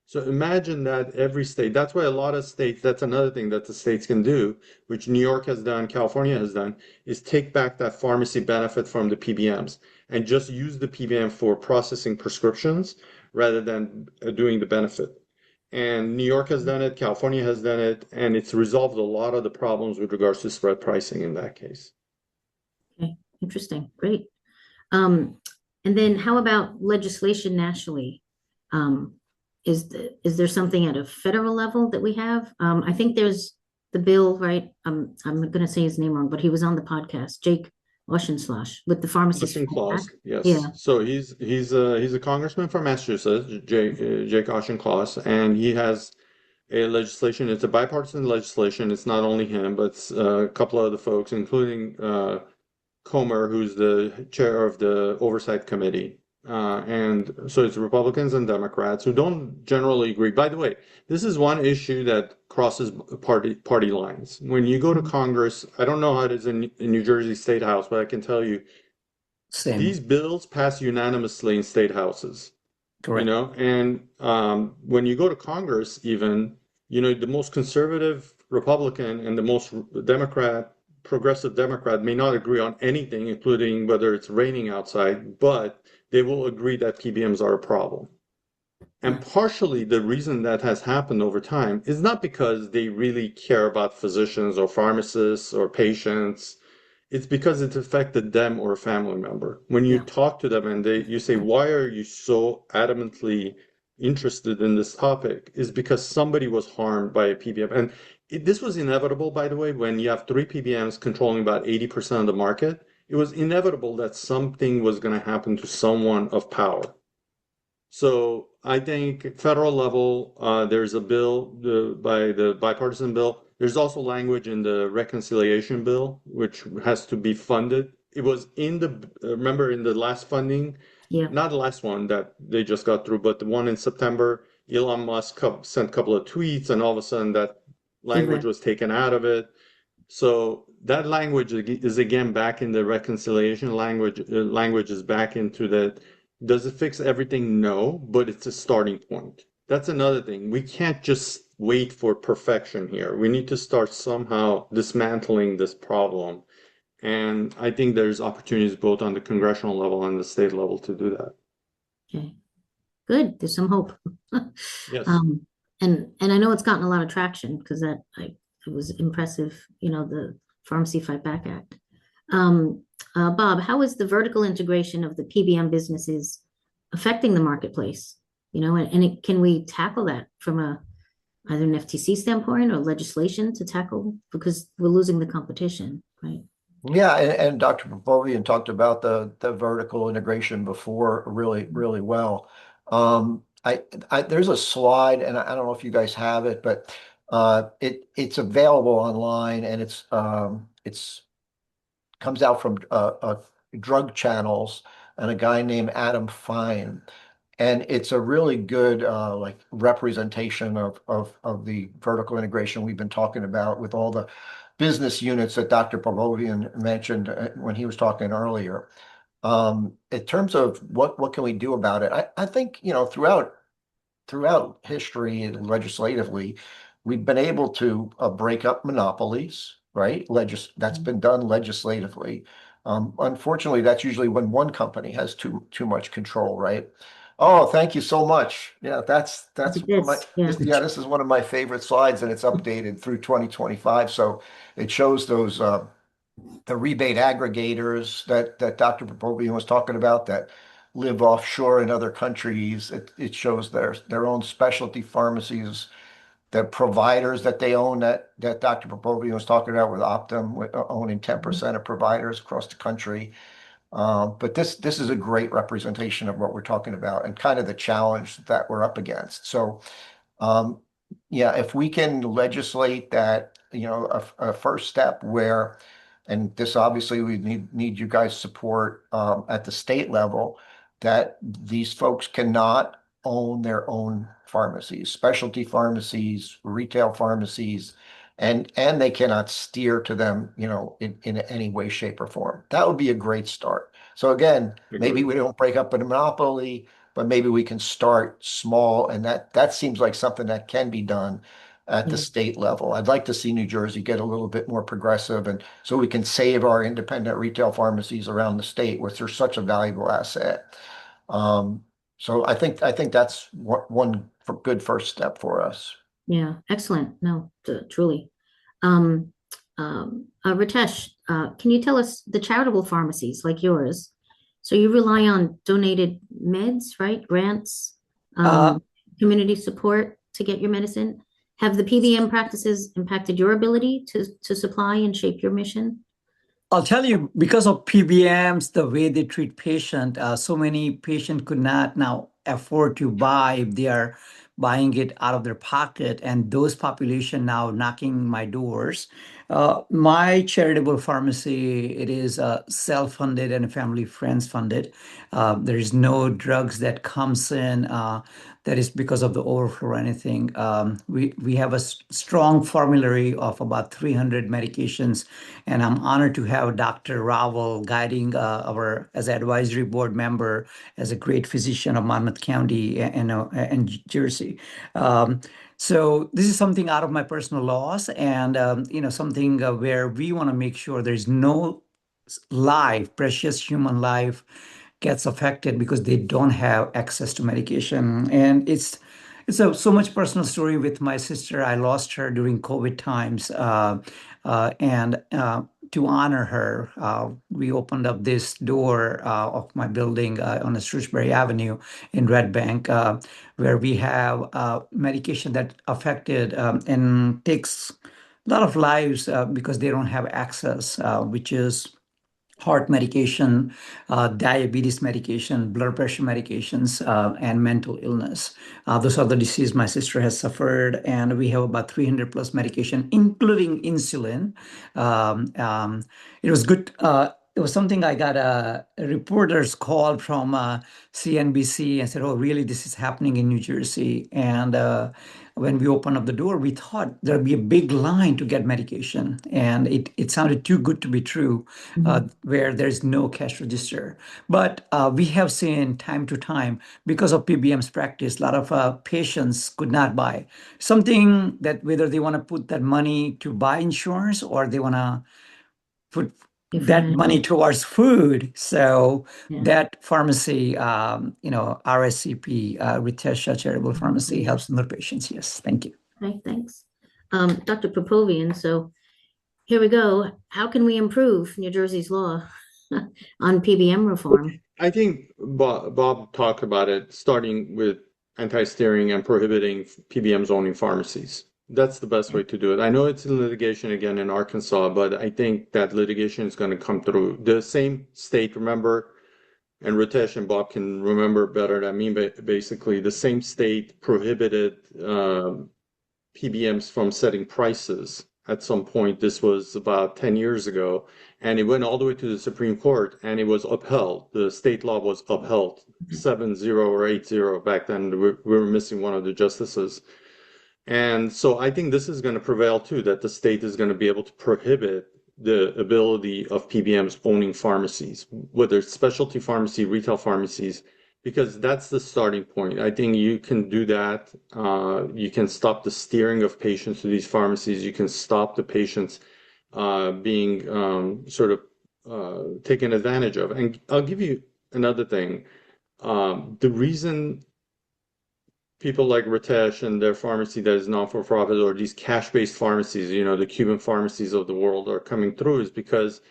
So imagine that every state, that's why a lot of states, that's another thing that the states can do, which New York has done, California has done, is take back that pharmacy benefit from the PBMs and just use the PBM for processing prescriptions rather than doing the benefit. And New York has done it, California has done it, and it's resolved a lot of the problems with regards to spread pricing in that case. Okay, interesting, great. And then how about legislation nationally? Is there something at a federal level that we have? I think there's the bill, right? I'm going to say his name wrong, but he was on the podcast, Jake Oshenslosh, with the pharmacist. Ocean Claus, yes. Yeah. So he's a congressman from Massachusetts, Jake Ocean Claus, and he has a legislation. It's a bipartisan legislation. It's not only him, but it's a couple of other folks, including Comer, who's the chair of the Oversight Committee. And so it's Republicans and Democrats who don't generally agree. By the way, this is one issue that crosses party lines. When you go to Congress, I don't know how it is in New Jersey State House, but I can tell you Same. these bills pass unanimously in state houses. Correct. You know, and when you go to Congress, even, you know, the most conservative Republican and the most progressive Democrat may not agree on anything, including whether it's raining outside, but they will agree that PBMs are a problem. And partially the reason that has happened over time is not because they really care about physicians or pharmacists or patients. It's because it affected them or a family member. When you talk to them and you say, why are you so adamantly interested in this topic? Is because somebody was harmed by a PBM. And this was inevitable, by the way, when you have 3 PBMs controlling about 80% of the market. It was inevitable that something was going to happen to someone of power. So I think federal level, there's a bill by the bipartisan bill. There's also language in the reconciliation bill, which has to be funded. It was in the, remember in the last funding, not the last one that they just got through, but the one in September, Elon Musk sent a couple of tweets and all of a sudden that language was taken out of it. So that language is again back in the reconciliation language. Language is back into that. Does it fix everything? No, but it's a starting point. That's another thing. We can't just wait for perfection here. We need to start somehow dismantling this problem. And I think there's opportunities both on the congressional level and the state level to do that. Okay, good. There's some hope. Yes. And I know it's gotten a lot of traction because it was impressive, you know, the Pharmacy Fight Back Act. Bob, how is the vertical integration of the PBM businesses affecting the marketplace? You know, and can we tackle that from either an FTC standpoint or legislation to tackle, because we're losing the competition, right? Yeah, and Dr. Popovian talked about the vertical integration before really well. There's a slide, and I don't know if you guys have it, but it's available online, and it's comes out from drug channels and a guy named Adam Fine. And it's a really good like representation of the vertical integration we've been talking about with all the business units that Dr. Popovian mentioned when he was talking earlier. In terms of what can we do about it, I think, you know, throughout history and legislatively, we've been able to break up monopolies, right? That's been done legislatively. Unfortunately, that's usually when one company has too much control, right? Oh, thank you so much. Yeah, that's Look at one of my this. Yeah. this is one of my favorite slides, and it's updated through 2025. So it shows those the rebate aggregators that Dr. Popovian was talking about that live offshore in other countries. It shows their own specialty pharmacies, the providers that they own that Dr. Popovian was talking about with Optum owning 10% of providers across the country. But this is a great representation of what we're talking about and kind of the challenge that we're up against. So um, yeah, if we can legislate that, a first step where, and this obviously we need you guys' support at the state level, that these folks cannot own their own pharmacies, specialty pharmacies, retail pharmacies, and they cannot steer to them, in any way, shape, or form. That would be a great start. So again, maybe we don't break up a monopoly, but maybe we can start small, and that seems like something that can be done at the Yeah. state level. I'd like to see New Jersey get a little bit more progressive, and so we can save our independent retail pharmacies around the state, which are such a valuable asset. Um, so I think that's one good first step for us. Yeah. Excellent. No, truly. Um, Ritesh, can you tell us the charitable pharmacies like yours? So you rely on donated meds, right? Grants, Uh, community support to get your medicine. Have the PBM practices impacted your ability to supply and shape your mission? I'll tell you, because of PBMs, the way they treat patient, so many patient could not now afford to buy if they are buying it out of their pocket, and those population now knocking my doors. My charitable pharmacy, it is self-funded and family friends funded. There is no drugs that comes in that is because of the overflow or anything. We have a strong formulary of about 300 medications, and I'm honored to have Dr. Ravel guiding our as an advisory board member, as a great physician of Monmouth County and Jersey. Um, so this is something out of my personal loss, and something where we want to make sure there's no life, precious human life, gets affected because they don't have access to medication. And it's so much personal story with my sister. I lost her during COVID times, and to honor her, we opened up this door of my building on a Shrewsbury Avenue in Red Bank, where we have medication that affected and takes a lot of lives because they don't have access, which is heart medication, diabetes medication, blood pressure medications, and mental illness. Those are the disease my sister has suffered, and we have about 300 plus medication, including insulin. It was good. It was something I got a reporter's call from CNBC and said, "Oh, really? This is happening in New Jersey." And when we opened up the door, we thought there'd be a big line to get medication, and it sounded too good to be true, where there's no cash register. But we have seen time to time, because of PBM's practice, a lot of patients could not buy something that whether they want to put that money to buy insurance or they want to put Your that friend. money towards food. So Yeah. that pharmacy, RSCP, Ritesh Charitable Pharmacy, helps their patients. Yes, thank you. Okay, thanks. Dr. Popovian, so here we go. How can we improve New Jersey's law on PBM reform? I think Bob talked about it, starting with anti-steering and prohibiting PBMs owning pharmacies. That's the best way to do it. I know it's in litigation again in Arkansas, but I think that litigation is going to come through. The same state, remember, and Ritesh and Bob can remember better than me, but basically the same state prohibited PBMs from setting prices at some point. This was about 10 years ago, and it went all the way to the Supreme Court, and it was upheld. The state law was upheld 7-0 or 8-0 back then. We were missing one of the justices. And so I think this is going to prevail too, that the state is going to be able to prohibit the ability of PBMs owning pharmacies, whether it's specialty pharmacy, retail pharmacies, because that's the starting point. I think you can do that. You can stop the steering of patients to these pharmacies. You can stop the patients being sort of taken advantage of. And I'll give you another thing. The reason people like Ritesh and their pharmacy that is non-for-profit, or these cash-based pharmacies, the Cuban pharmacies of the world, are coming through is because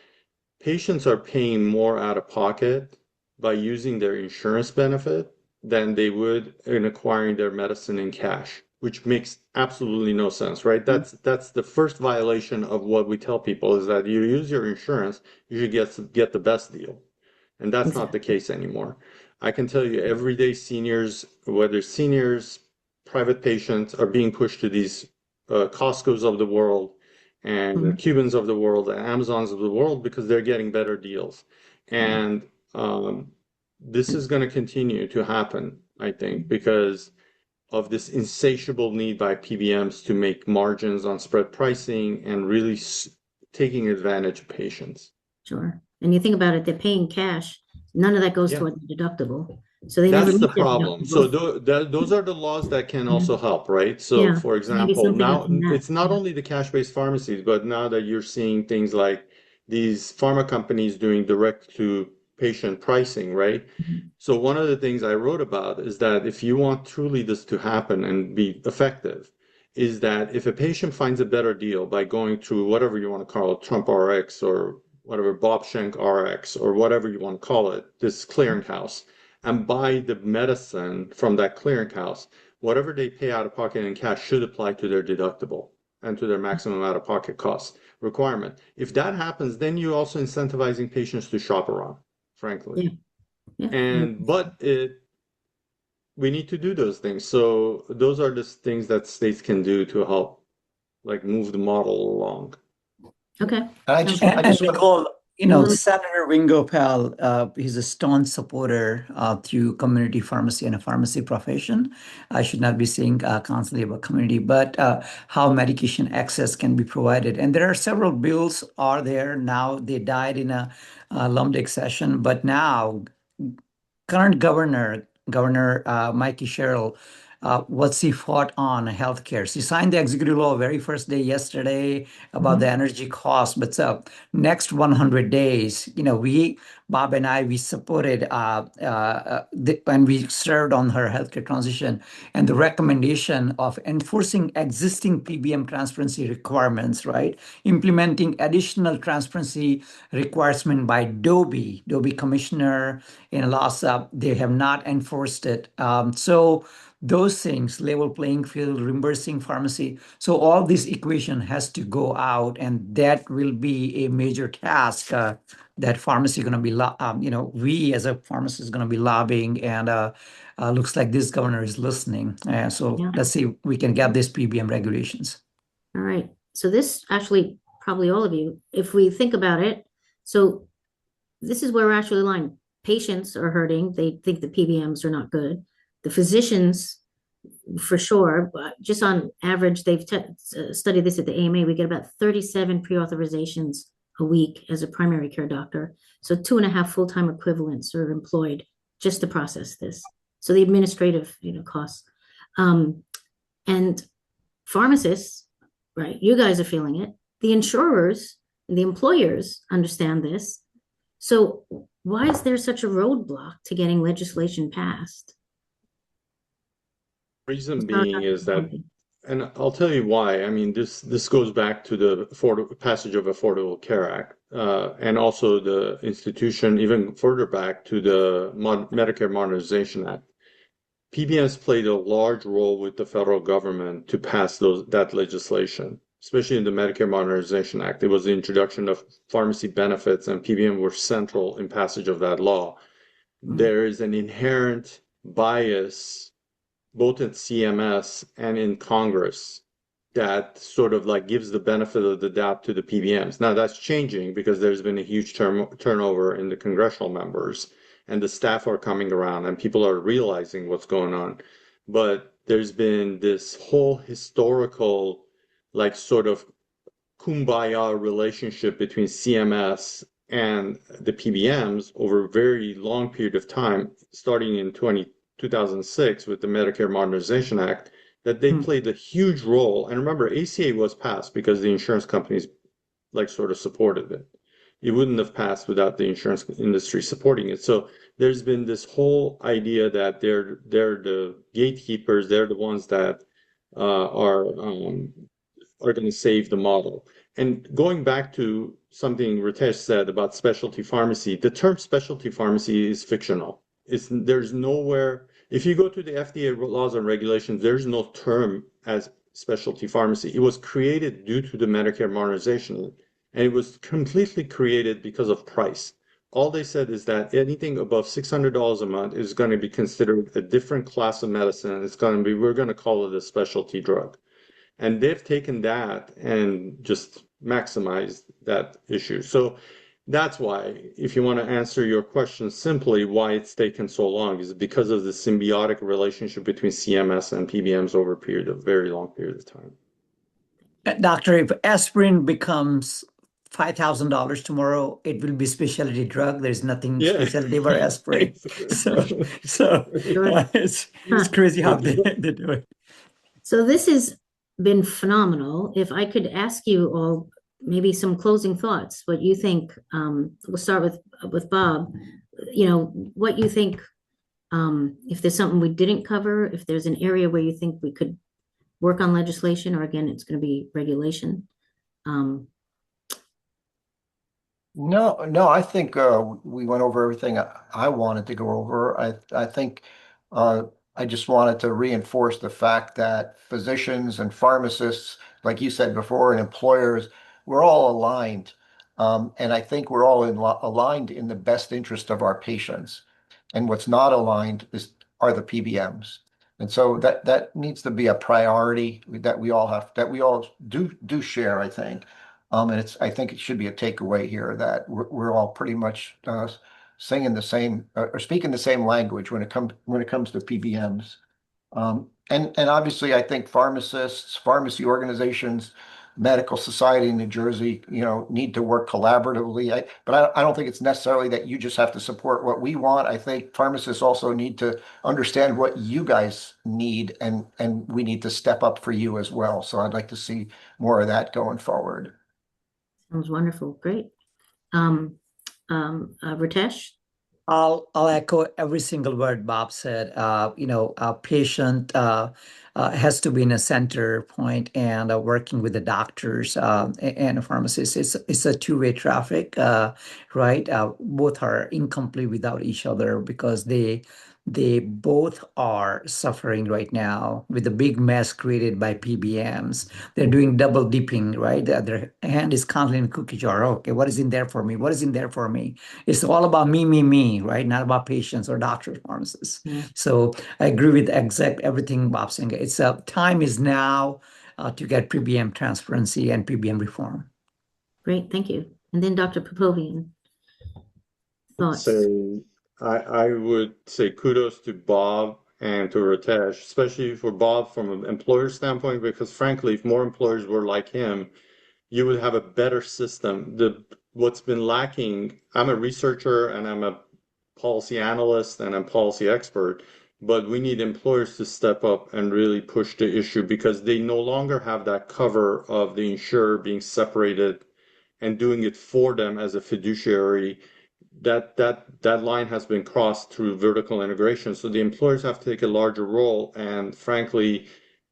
patients are paying more out of pocket by using their insurance benefit than they would in acquiring their medicine in cash, which makes absolutely no sense, right? That's the first violation of what we tell people, is that you use your insurance, you should get the best deal. And that's not the Exactly. case anymore. I can tell you everyday seniors, whether seniors, private patients, are being pushed to these Costco's of the world and the Mhm. Cubans of the world and Amazons of the world because they're getting better deals. And this is going to continue to happen, I think, because of this insatiable need by PBMs to make margins on spread pricing and really taking advantage of patients. Sure. And you think about it, they're paying cash. None of that goes Yeah. toward the deductible. So they never That's the reach their problem. So deductible. those are the laws that can Yeah. also help, right? So, Yeah. for Maybe example, something now within that. it's not Yeah. only the cash-based pharmacies, but now that you're seeing things like these pharma companies doing direct-to-patient pricing, right? Mhm. So one of the things I wrote about is that if you want truly this to happen and be effective, is that if a patient finds a better deal by going through whatever you want to call it, Trump RX or whatever, Bob Schenk RX or whatever you want to call it, this clearinghouse, and buy the medicine from that clearinghouse, whatever they pay out of pocket in cash should apply to their deductible and to their maximum out of pocket cost requirement. If that happens, then you're also incentivizing patients to shop around, frankly. Yeah. Yeah. But we need to do those things. So those are the things that states can do to help like move the model along. Okay. And I Sounds just, good. I And just we want call, Well, Senator Ringo Pal, he's a staunch supporter through community pharmacy and a pharmacy profession. I should not be saying constantly about community, but how medication access can be provided. And there are several bills are there now. They died in a Lumdic session, but now current Governor Mikey Sherrill, what she fought on healthcare. She signed the executive law very first day yesterday about the energy cost. But next 100 days, Bob and I, we supported when we served on her healthcare transition and the recommendation of enforcing existing PBM transparency requirements, right? Implementing additional transparency requirement by Dobie commissioner in Lhasa. They have not enforced it. So those things, level playing field, reimbursing pharmacy. So all this equation has to go out, and that will be a major task that pharmacy going to be, we as a pharmacist is going to be lobbying, and looks like this governor is listening. So yeah. let's see if we can get these PBM regulations. All right. So this actually, probably all of you, if we think about it, so this is where we're actually aligned. Patients are hurting. They think the PBMs are not good. The physicians, for sure, but just on average, they've studied this at the AMA. We get about 37 pre-authorizations a week as a primary care doctor. So 2.5 full-time equivalents are employed just to process this. So the administrative, costs. And pharmacists, right? You guys are feeling it. The insurers and the employers understand this. So why is there such a roadblock to getting legislation passed? Reason being is that, and I'll tell you why. I mean, this goes back to the passage of Affordable Care Act, and also the institution, even further back to the Medicare Modernization Act. PBMs played a large role with the federal government to pass that legislation, especially in the Medicare Modernization Act. It was the introduction of pharmacy benefits, and PBM were central in passage of that law. There is an inherent bias both at CMS and in Congress that sort of like gives the benefit of the doubt to the PBMs. Now that's changing because there's been a huge turnover in the congressional members, and the staff are coming around and people are realizing what's going on. But there's been this whole historical, like sort of kumbaya relationship between CMS and the PBMs over a very long period of time, starting in 2006 with the Medicare Modernization Act, that they played a huge role. And remember, ACA was passed because the insurance companies like sort of supported it. it wouldn't have passed without the insurance industry supporting it. So there's been this whole idea that they're the gatekeepers, they're the ones that are going to save the model. And going back to something Ritesh said about specialty pharmacy, the term specialty pharmacy is fictional. There's nowhere, if you go to the FDA laws and regulations, there's no term as specialty pharmacy. It was created due to the Medicare modernization, and it was completely created because of price. All they said is that anything above $600 a month is going to be considered a different class of medicine. We're going to call it a specialty drug. And they've taken that and just maximized that issue. So that's why, if you want to answer your question simply, why it's taken so long is because of the symbiotic relationship between CMS and PBMs over a very long period of time. Doctor, if aspirin becomes $5,000 tomorrow, it will be specialty drug. There's nothing specialty about aspirin. It's crazy how they do it. So this has been phenomenal. If I could ask you all maybe some closing thoughts, what you think, we'll start with Bob, what you think, if there's something we didn't cover, if there's an area where you think we could work on legislation, or again, it's going to be regulation. No, I think we went over everything I wanted to go over. I think I just wanted to reinforce the fact that physicians and pharmacists, like you said before, and employers, we're all aligned. And I think we're all aligned in the best interest of our patients. And what's not aligned are the PBMs. And so that needs to be a priority that we all do share, I think. And I think it should be a takeaway here that we're all pretty much singing the same or speaking the same language when it comes to PBMs. And obviously, I think pharmacists, pharmacy organizations, medical society in New Jersey, need to work collaboratively. But I don't think it's necessarily that you just have to support what we want. I think pharmacists also need to understand what you guys need, and we need to step up for you as well. So I'd like to see more of that going forward. Sounds wonderful. Great. Ritesh? I'll echo every single word Bob said. A patient has to be in a center point, and working with the doctors and pharmacists. It's a two-way traffic, right? Both are incomplete without each other, because they both are suffering right now with the big mess created by PBMs. They're doing double dipping, right? Their hand is constantly in a cookie jar. Okay, what is in there for me? What is in there for me? It's all about me, right? Not about patients or doctors, pharmacists. Yeah. So I agree with everything Bob's saying. It's time is now to get PBM transparency and PBM reform. Great, thank you. And then Dr. Popovian, thoughts? So I would say kudos to Bob and to Ritesh, especially for Bob from an employer standpoint, because frankly, if more employers were like him, you would have a better system. What's been lacking, I'm a researcher and I'm a policy analyst and I'm a policy expert, but we need employers to step up and really push the issue, because they no longer have that cover of the insurer being separated and doing it for them as a fiduciary. That line has been crossed through vertical integration. So the employers have to take a larger role, and frankly,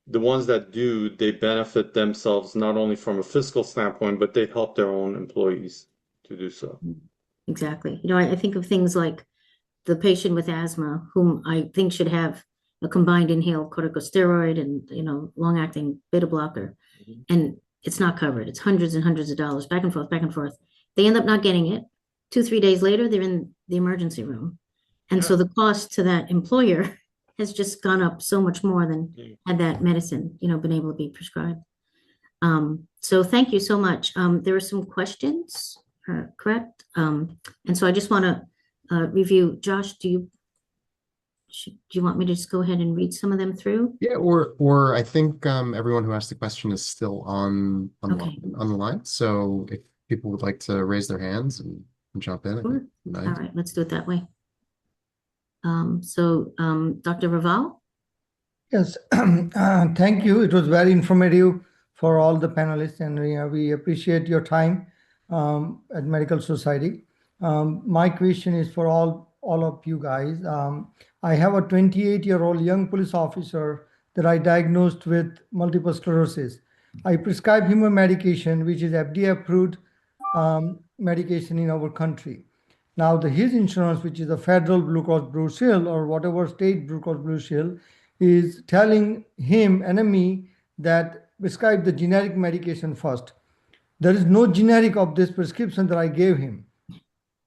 the ones that do, they benefit themselves not only from a fiscal standpoint, but they help their own employees to do so. Exactly. I think of things like the patient with asthma, whom I think should have a combined inhaled corticosteroid and long-acting beta blocker, and it's not covered. It's hundreds and hundreds of dollars, back and forth, back and forth. They end up not getting it. 2-3 days later, they're in the emergency room, and so the cost to that employer has just gone up so much more than had that medicine, been able to be prescribed. So thank you so much. There are some questions, correct? And so I just want to review. Josh, do you want me to just go ahead and read some of them through? Yeah, or I think everyone who asked the question is still on Okay. the line. So if people would like to raise their hands and jump in. Sure. All right, let's do it that way. Dr. Raval? Yes, thank you. It was very informative for all the panelists, and we appreciate your time. at Medical Society. My question is for all of you guys. I have a 28-year-old young police officer that I diagnosed with multiple sclerosis. I prescribe him a medication which is FDA approved medication in our country. Now, his insurance, which is the federal Blue Cross Blue Shield or whatever state Blue Cross Blue Shield, is telling him and me that prescribe the generic medication first. There is no generic of this prescription that I gave him.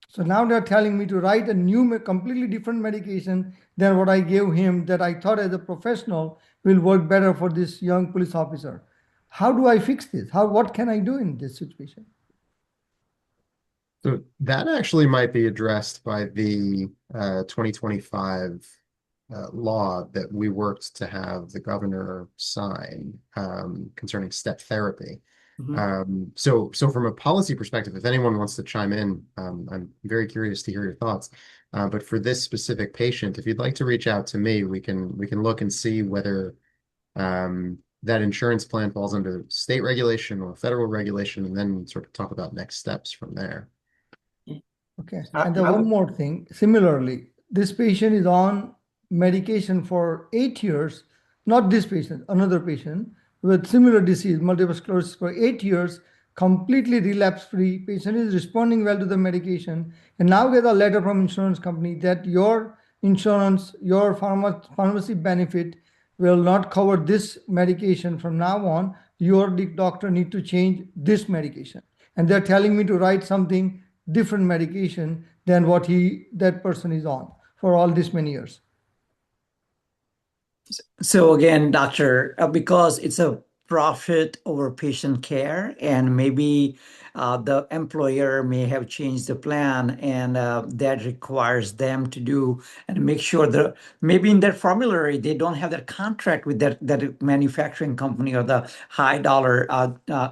So now they're telling me to write a new, completely different medication than what I gave him that I thought as a professional will work better for this young police officer. How do I fix this? What can I do in this situation? So that actually might be addressed by the 2025 law that we worked to have the governor sign concerning step therapy. So from a policy perspective, if anyone wants to chime in, I'm very curious to hear your thoughts. But for this specific patient, if you'd like to reach out to me, we can look and see whether that insurance plan falls under state regulation or federal regulation, and then sort of talk about next steps from there. Okay. And then one more thing. Similarly, this patient is on medication for 8 years, not this patient, another patient with similar disease, multiple sclerosis for 8 years, completely relapse-free. Patient is responding well to the medication, and now get a letter from insurance company that your insurance, your pharmacy benefit will not cover this medication from now on. Your doctor need to change this medication, and they're telling me to write something different medication than what that person is on for all this many years. So again, doctor, because it's a profit over patient care, and maybe the employer may have changed the plan, and that requires them to do and make sure that maybe in their formulary they don't have that contract with that manufacturing company or the high dollar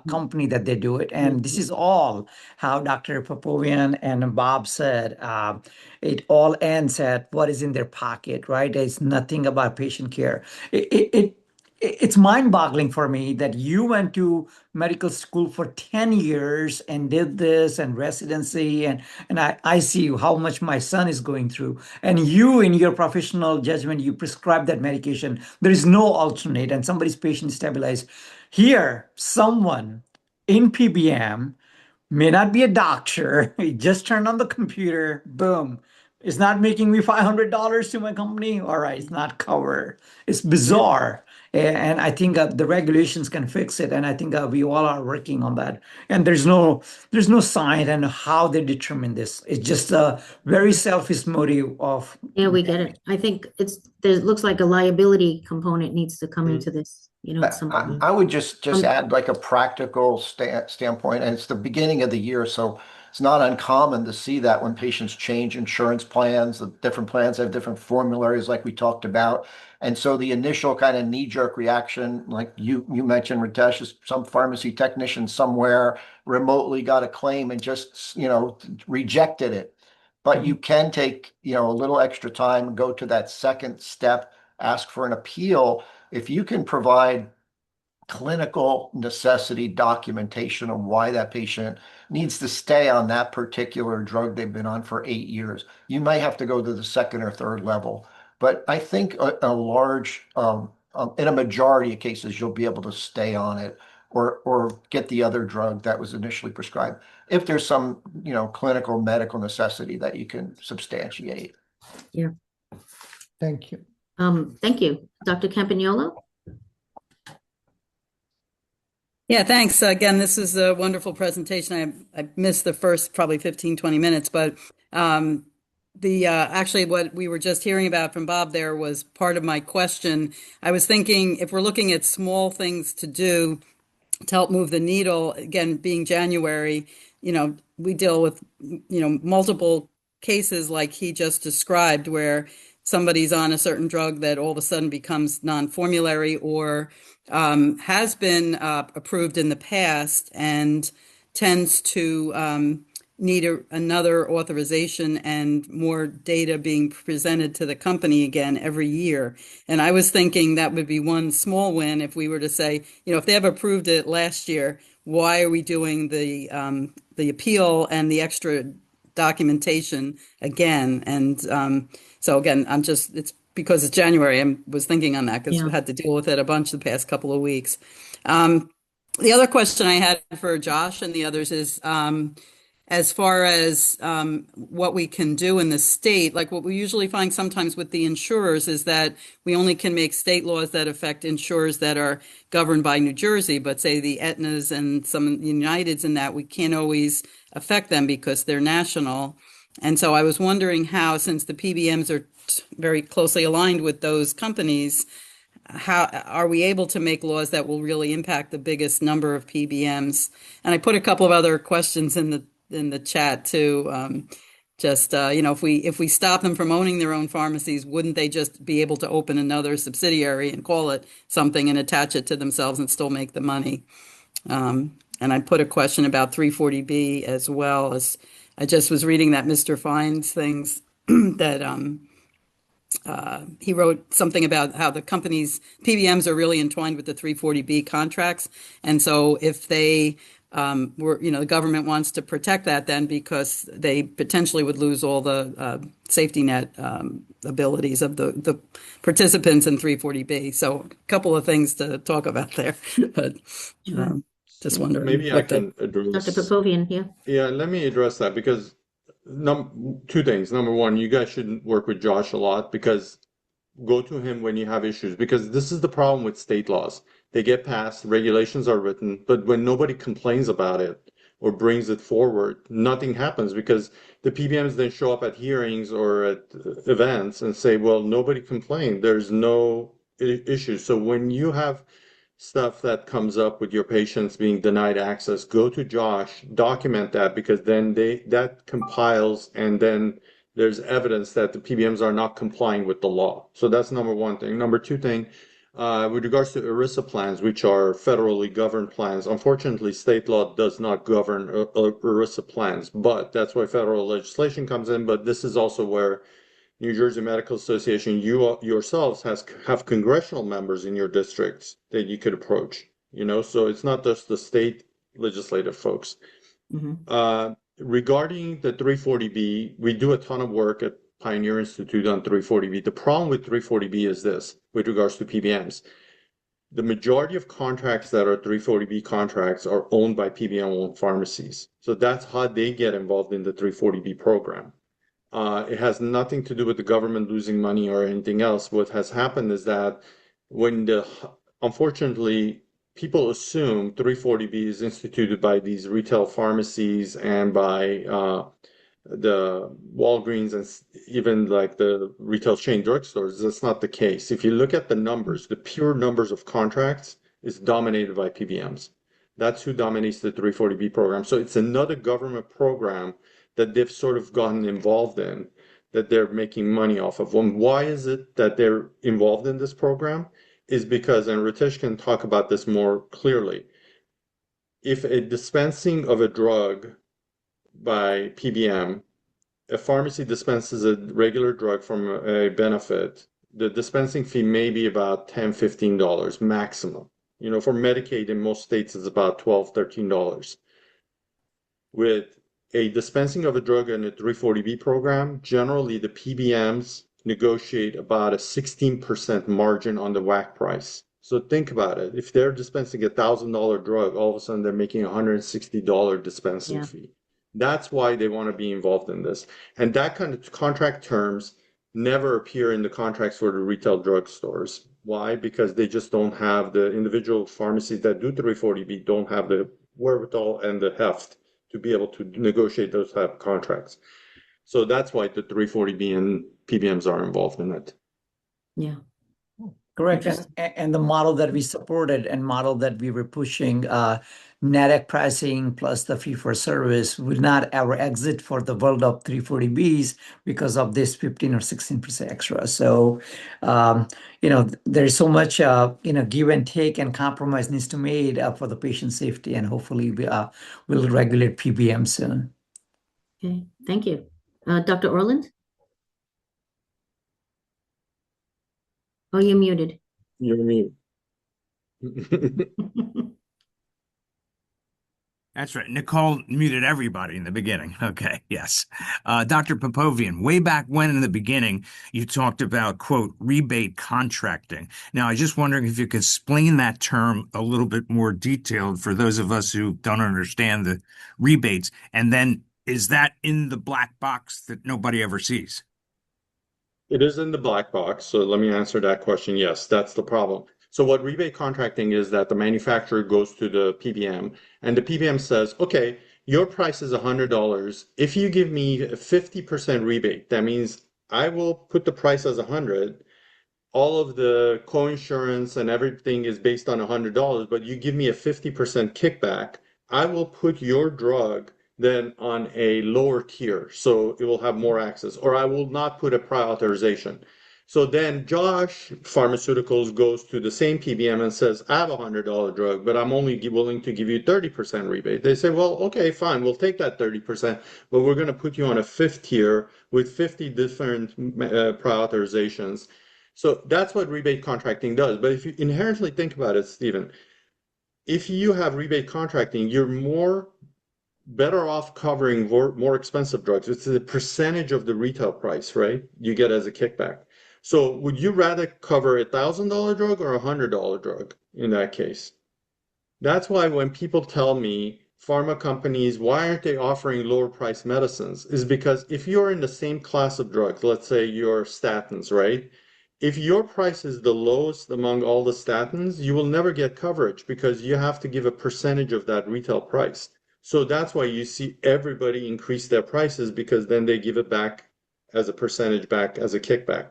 company that they do it. And this is all how Dr. Popovian and Bob said. It all ends at what is in their pocket, right? It's nothing about patient care. It's mind-boggling for me that you went to medical school for 10 years and did this and residency, and I see how much my son is going through. And you, in your professional judgment, you prescribe that medication. There is no alternate, and somebody's patient is stabilized. Here, someone in PBM may not be a doctor. He just turned on the computer, boom. It's not making me $500 to my company. All right, it's not covered. It's bizarre. And I think the regulations can fix it. And I think we all are working on that. And there's no science and how they determine this. It's just a very selfish motive of. Yeah, we get it. I think there looks like a liability component needs to come into this. At some point. I would just add like a practical standpoint, and it's the beginning of the year, so it's not uncommon to see that when patients change insurance plans, the different plans have different formularies like we talked about. And so the initial kind of knee-jerk reaction, like you mentioned, Ritesh, is some pharmacy technician somewhere remotely got a claim and just, rejected it. But you can take, a little extra time, go to that second step, ask for an appeal. If you can provide clinical necessity documentation of why that patient needs to stay on that particular drug they've been on for 8 years, you might have to go to the second or third level. But I think in a majority of cases, you'll be able to stay on it or get the other drug that was initially prescribed if there's some, clinical medical necessity that you can substantiate. Yeah. Thank you. Thank you. Dr. Campagnolo? Yeah, thanks. Again, this is a wonderful presentation. I missed the first probably 15, 20 minutes, but actually what we were just hearing about from Bob there was part of my question. I was thinking if we're looking at small things to do to help move the needle, again, being January, we deal with, multiple cases like he just described where somebody's on a certain drug that all of a sudden becomes non-formulary or has been approved in the past and tends to need another authorization and more data being presented to the company again every year. And I was thinking that would be one small win if we were to say, if they have approved it last year, why are we doing the appeal and the extra documentation again? And so again, it's because it's January. I was thinking on that because we had to deal with it a bunch the past couple of weeks. The other question I had for Josh and the others is, as far as what we can do in the state, like what we usually find sometimes with the insurers is that we only can make state laws that affect insurers that are governed by New Jersey, but say the Aetnas and some Uniteds and that, we can't always affect them because they're national. And so I was wondering how, since the PBMs are very closely aligned with those companies, how are we able to make laws that will really impact the biggest number of PBMs? And I put a couple of other questions in the chat too. If we stop them from owning their own pharmacies, wouldn't they just be able to open another subsidiary and call it something and attach it to themselves and still make the money? And I put a question about 340B as well. As I just was reading that Mr. Fine's things that he wrote something about how the companies, PBMs, are really entwined with the 340B contracts. And so if they the government wants to protect that then because they potentially would lose all the safety net abilities of the participants in 340B. So a couple of things to talk about there. But just wondering. Maybe I can address. Dr. Popovian, yeah. Yeah, let me address that because two things. Number one, you guys should work with Josh a lot because go to him when you have issues because this is the problem with state laws. They get passed, regulations are written, but when nobody complains about it or brings it forward, nothing happens because the PBMs then show up at hearings or at events and say, well, nobody complained. There's no issue. So when you have stuff that comes up with your patients being denied access, go to Josh, document that because then that compiles and then there's evidence that the PBMs are not complying with the law. So that's number one thing. Number two thing, with regards to ERISA plans, which are federally governed plans, unfortunately, state law does not govern ERISA plans, but that's why federal legislation comes in. But this is also where New Jersey Medical Association, you yourselves have congressional members in your districts that you could approach, so it's not just the state legislative folks. Regarding the 340B, we do a ton of work at Pioneer Institute on 340B. The problem with 340B is this, with regards to PBMs. The majority of contracts that are 340B contracts are owned by PBM-owned pharmacies. So that's how they get involved in the 340B program. It has nothing to do with the government losing money or anything else. What has happened is that unfortunately, people assume 340B is instituted by these retail pharmacies and by the Walgreens and even like the retail chain drugstores. That's not the case. If you look at the numbers, the pure numbers of contracts is dominated by PBMs. That's who dominates the 340B program. So it's another government program that they've sort of gotten involved in, that they're making money off of. And why is it that they're involved in this program? Is because, and Ritesh can talk about this more clearly, if a dispensing of a drug by PBM, a pharmacy dispenses a regular drug from a benefit, the dispensing fee may be about $10, $15 maximum. For Medicaid in most states, it's about $12, $13. With a dispensing of a drug in a 340B program, generally the PBMs negotiate about a 16% margin on the WAC price. So think about it. If they're dispensing a $1,000 drug, all of a sudden they're making a $160 dispensing fee. That's why they want to be involved in this. And that kind of contract terms never appear in the contracts for the retail drugstores. Why? Because they just don't have, the individual pharmacies that do 340B don't have the wherewithal and the heft to be able to negotiate those type of contracts. So that's why the 340B and PBMs are involved in it. Yeah. Correct. And the model that we supported and model that we were pushing, NADAC pricing plus the fee for service will not ever exit for the world of 340Bs because of this 15 or 16% extra. So, there's so much, give and take and compromise needs to be made for the patient safety, and hopefully we'll regulate PBM soon. Okay, thank you. Dr. Orland? Oh, you're muted. You're mute. That's right. Nicole muted everybody in the beginning. Okay, yes. Dr. Popovian, way back when in the beginning, you talked about, quote, rebate contracting. Now, I was just wondering if you could explain that term a little bit more detailed for those of us who don't understand the rebates. And then is that in the black box that nobody ever sees? It is in the black box, so let me answer that question. Yes, that's the problem. So what rebate contracting is that the manufacturer goes to the PBM and the PBM says, okay, your price is $100. If you give me a 50% rebate, that means I will put the price as 100. All of the co-insurance and everything is based on $100, but you give me a 50% kickback, I will put your drug then on a lower tier, so it will have more access, or I will not put a prior authorization. So then Josh Pharmaceuticals goes to the same PBM and says, I have a $100 drug, but I'm only willing to give you 30% rebate. They say, well, okay, fine, we'll take that 30%, but we're going to put you on a fifth tier with 50 different prior authorizations. So that's what rebate contracting does. But if you inherently think about it, Stephen, if you have rebate contracting, you're more better off covering more expensive drugs. It's a percentage of the retail price, right? You get as a kickback. So would you rather cover $1,000 drug or $100 drug in that case? That's why when people tell me pharma companies, why aren't they offering lower price medicines? Is because if you're in the same class of drugs, let's say you're statins, right? If your price is the lowest among all the statins, you will never get coverage because you have to give a percentage of that retail price. So that's why you see everybody increase their prices because then they give it back as a percentage back as a kickback.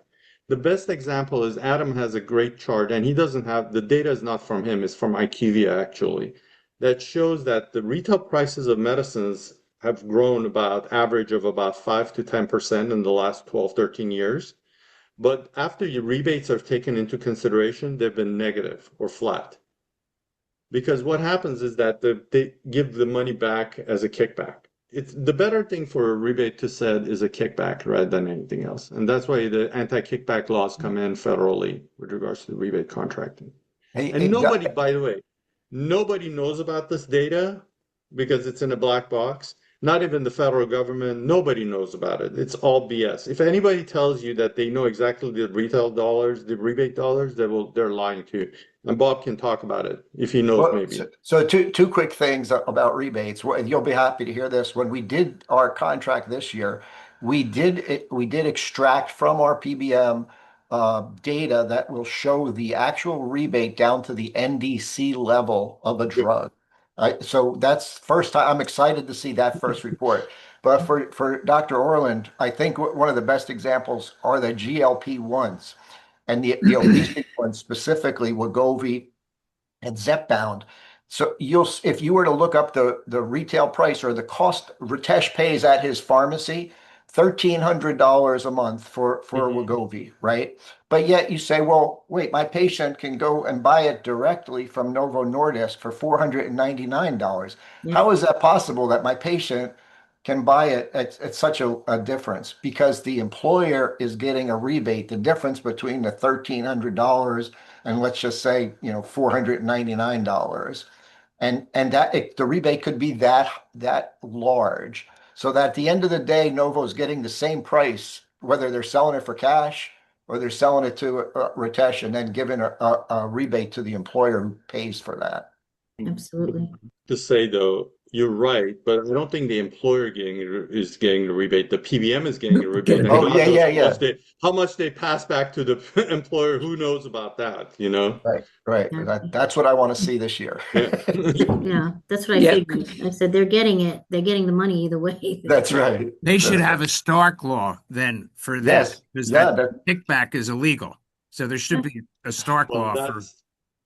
The best example is Adam has a great chart, and he doesn't have the data is not from him, it's from IQVIA actually, that shows that the retail prices of medicines have grown about average of about 5 to 10% in the last 12, 13 years. But after your rebates are taken into consideration, they've been negative or flat. Because what happens is that they give the money back as a kickback. It's the better thing for a rebate to said is a kickback rather than anything else. And that's why the anti-kickback laws come in federally with regards to rebate contracting. And nobody, by the way, nobody knows about this data because it's in a black box. Not even the federal government, nobody knows about it. It's all BS. If anybody tells you that they know exactly the retail dollars, the rebate dollars, they're lying to you. And Bob can talk about it if he knows maybe. So two quick things about rebates. You'll be happy to hear this. When we did our contract this year, we did extract from our PBM data that will show the actual rebate down to the NDC level of a drug. So that's first time. I'm excited to see that first report. But for Dr. Orland, I think one of the best examples are the GLP-1s and the obesity ones, specifically Wegovy and Zepbound. So if you were to look up the retail price or the cost Ritesh pays at his pharmacy, $1,300 a month for Wegovy, right? But yet you say, well, wait, my patient can go and buy it directly from Novo Nordisk for $499. Yeah. How is that possible that my patient can buy it at such a difference? Because the employer is getting a rebate, the difference between the $1,300 and let's just say, $499. And that the rebate could be that large. So that at the end of the day, Novo's getting the same price, whether they're selling it for cash or they're selling it to Ritesh and then giving a rebate to the employer who pays for that. Absolutely. To say though, you're right, but I don't think the employer is getting the rebate. The PBM is getting a rebate. And Oh, God knows yeah. how much they pass back to the employer. Who knows about that, Right. That's what I want to see this year. Yeah. Yeah, that's what I Yeah. figured. I said they're getting it. They're getting the money either way. That's right. They should have a Stark law then for this, Yes. because Yeah, that kickback is illegal. So there should be a Stark Well, law for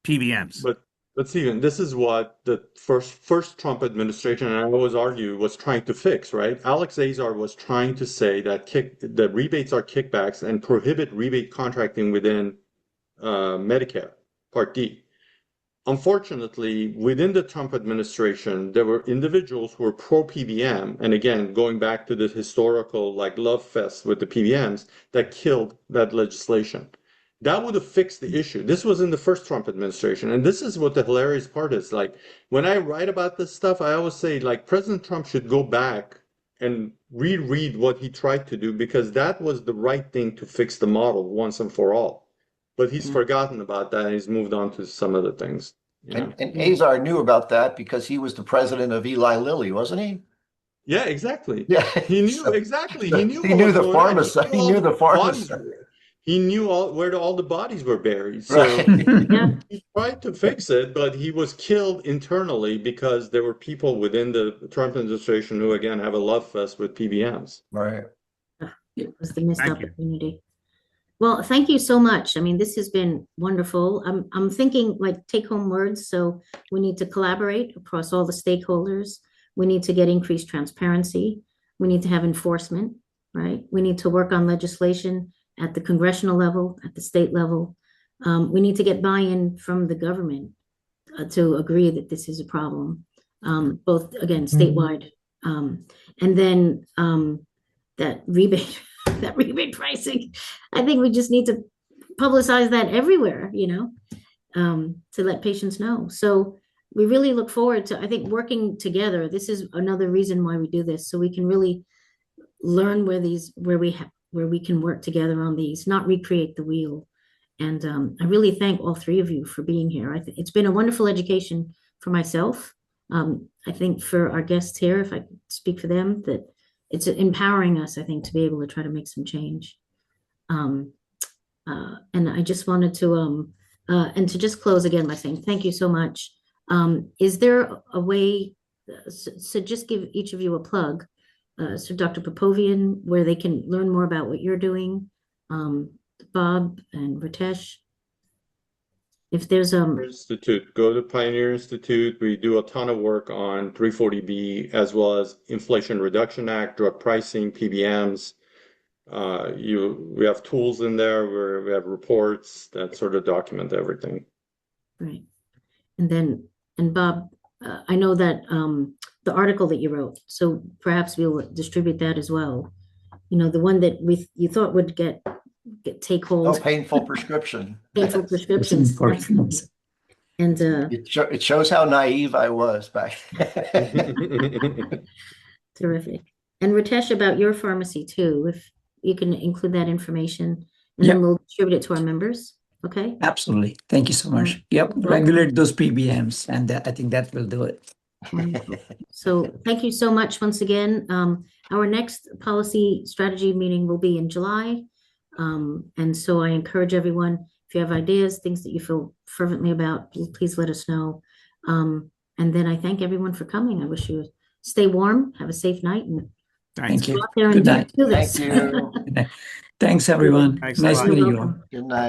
PBMs. But Stephen, this is what the first Trump administration, and I always argue, was trying to fix, right? Alex Azar was trying to say that the rebates are kickbacks and prohibit rebate contracting within Medicare Part D. Unfortunately, within the Trump administration, there were individuals who were pro PBM, and again, going back to the historical love fest with the PBMs, that killed that legislation. that would have fixed the issue. This was in the first Trump administration. And this is what the hilarious part is. Like, when I write about this stuff, I always say, like, President Trump should go back and reread what he tried to do, because that was the right thing to fix the model once and for all. But he's forgotten about that, and he's moved on to some other things. And Azar knew about that because he was the president of Eli Lilly, wasn't he? Yeah, exactly. Yeah. He knew exactly. He knew He knew the pharmacist. He knew the pharmacist. He knew where all the bodies were buried. So Right. he tried to fix it, but he was killed internally because there were people within the Trump administration who, again, have a love fest with PBMs. Right. It was the missed Thank you. opportunity. Well, thank you so much. I mean, this has been wonderful. I'm thinking like take-home words. So we need to collaborate across all the stakeholders. We need to get increased transparency. We need to have enforcement, right? We need to work on legislation at the congressional level, at the state level. We need to get buy-in from the government to agree that this is a problem, both, again, statewide. And then that rebate, that rebate pricing, I think we just need to publicize that everywhere, to let patients know. So we really look forward to, I think, working together. This is another reason why we do this, so we can really learn where we can work together on these, not recreate the wheel. And I really thank all three of you for being here. I think it's been a wonderful education for myself. I think for our guests here, if I could speak for them, that it's empowering us, I think, to be able to try to make some change. And I just wanted to, and to just close again by saying thank you so much. Is there a way, so just give each of you a plug, so Dr. Popovian, where they can learn more about what you're doing, Bob and Ritesh? If there's Institute, go to Pioneer Institute. We do a ton of work on 340B as well as Inflation Reduction Act, drug pricing, PBMs. We have tools in there where we have reports that sort of document everything. right. And Bob, I know that the article that you wrote, so perhaps we'll distribute that as well. The one that you thought would get take hold. Oh, painful prescription. Painful prescriptions. And It shows how naive I was back then. Terrific. And Ritesh, about your pharmacy too, if you can include that information, and then we'll distribute it to our members. Okay. Absolutely. Thank you so much. Yep. Regulate those PBMs, and I think that will do it. Wonderful. So thank you so much once again. Our next policy strategy meeting will be in July. And so I encourage everyone, if you have ideas, things that you feel fervently about, please let us know. And then I thank everyone for coming. I wish you stay warm, have a safe night, and Thank you. go out there and Good night. do this. Thank you. Thanks, everyone. Thanks a Nice lot. meeting You're you all. welcome. Good night.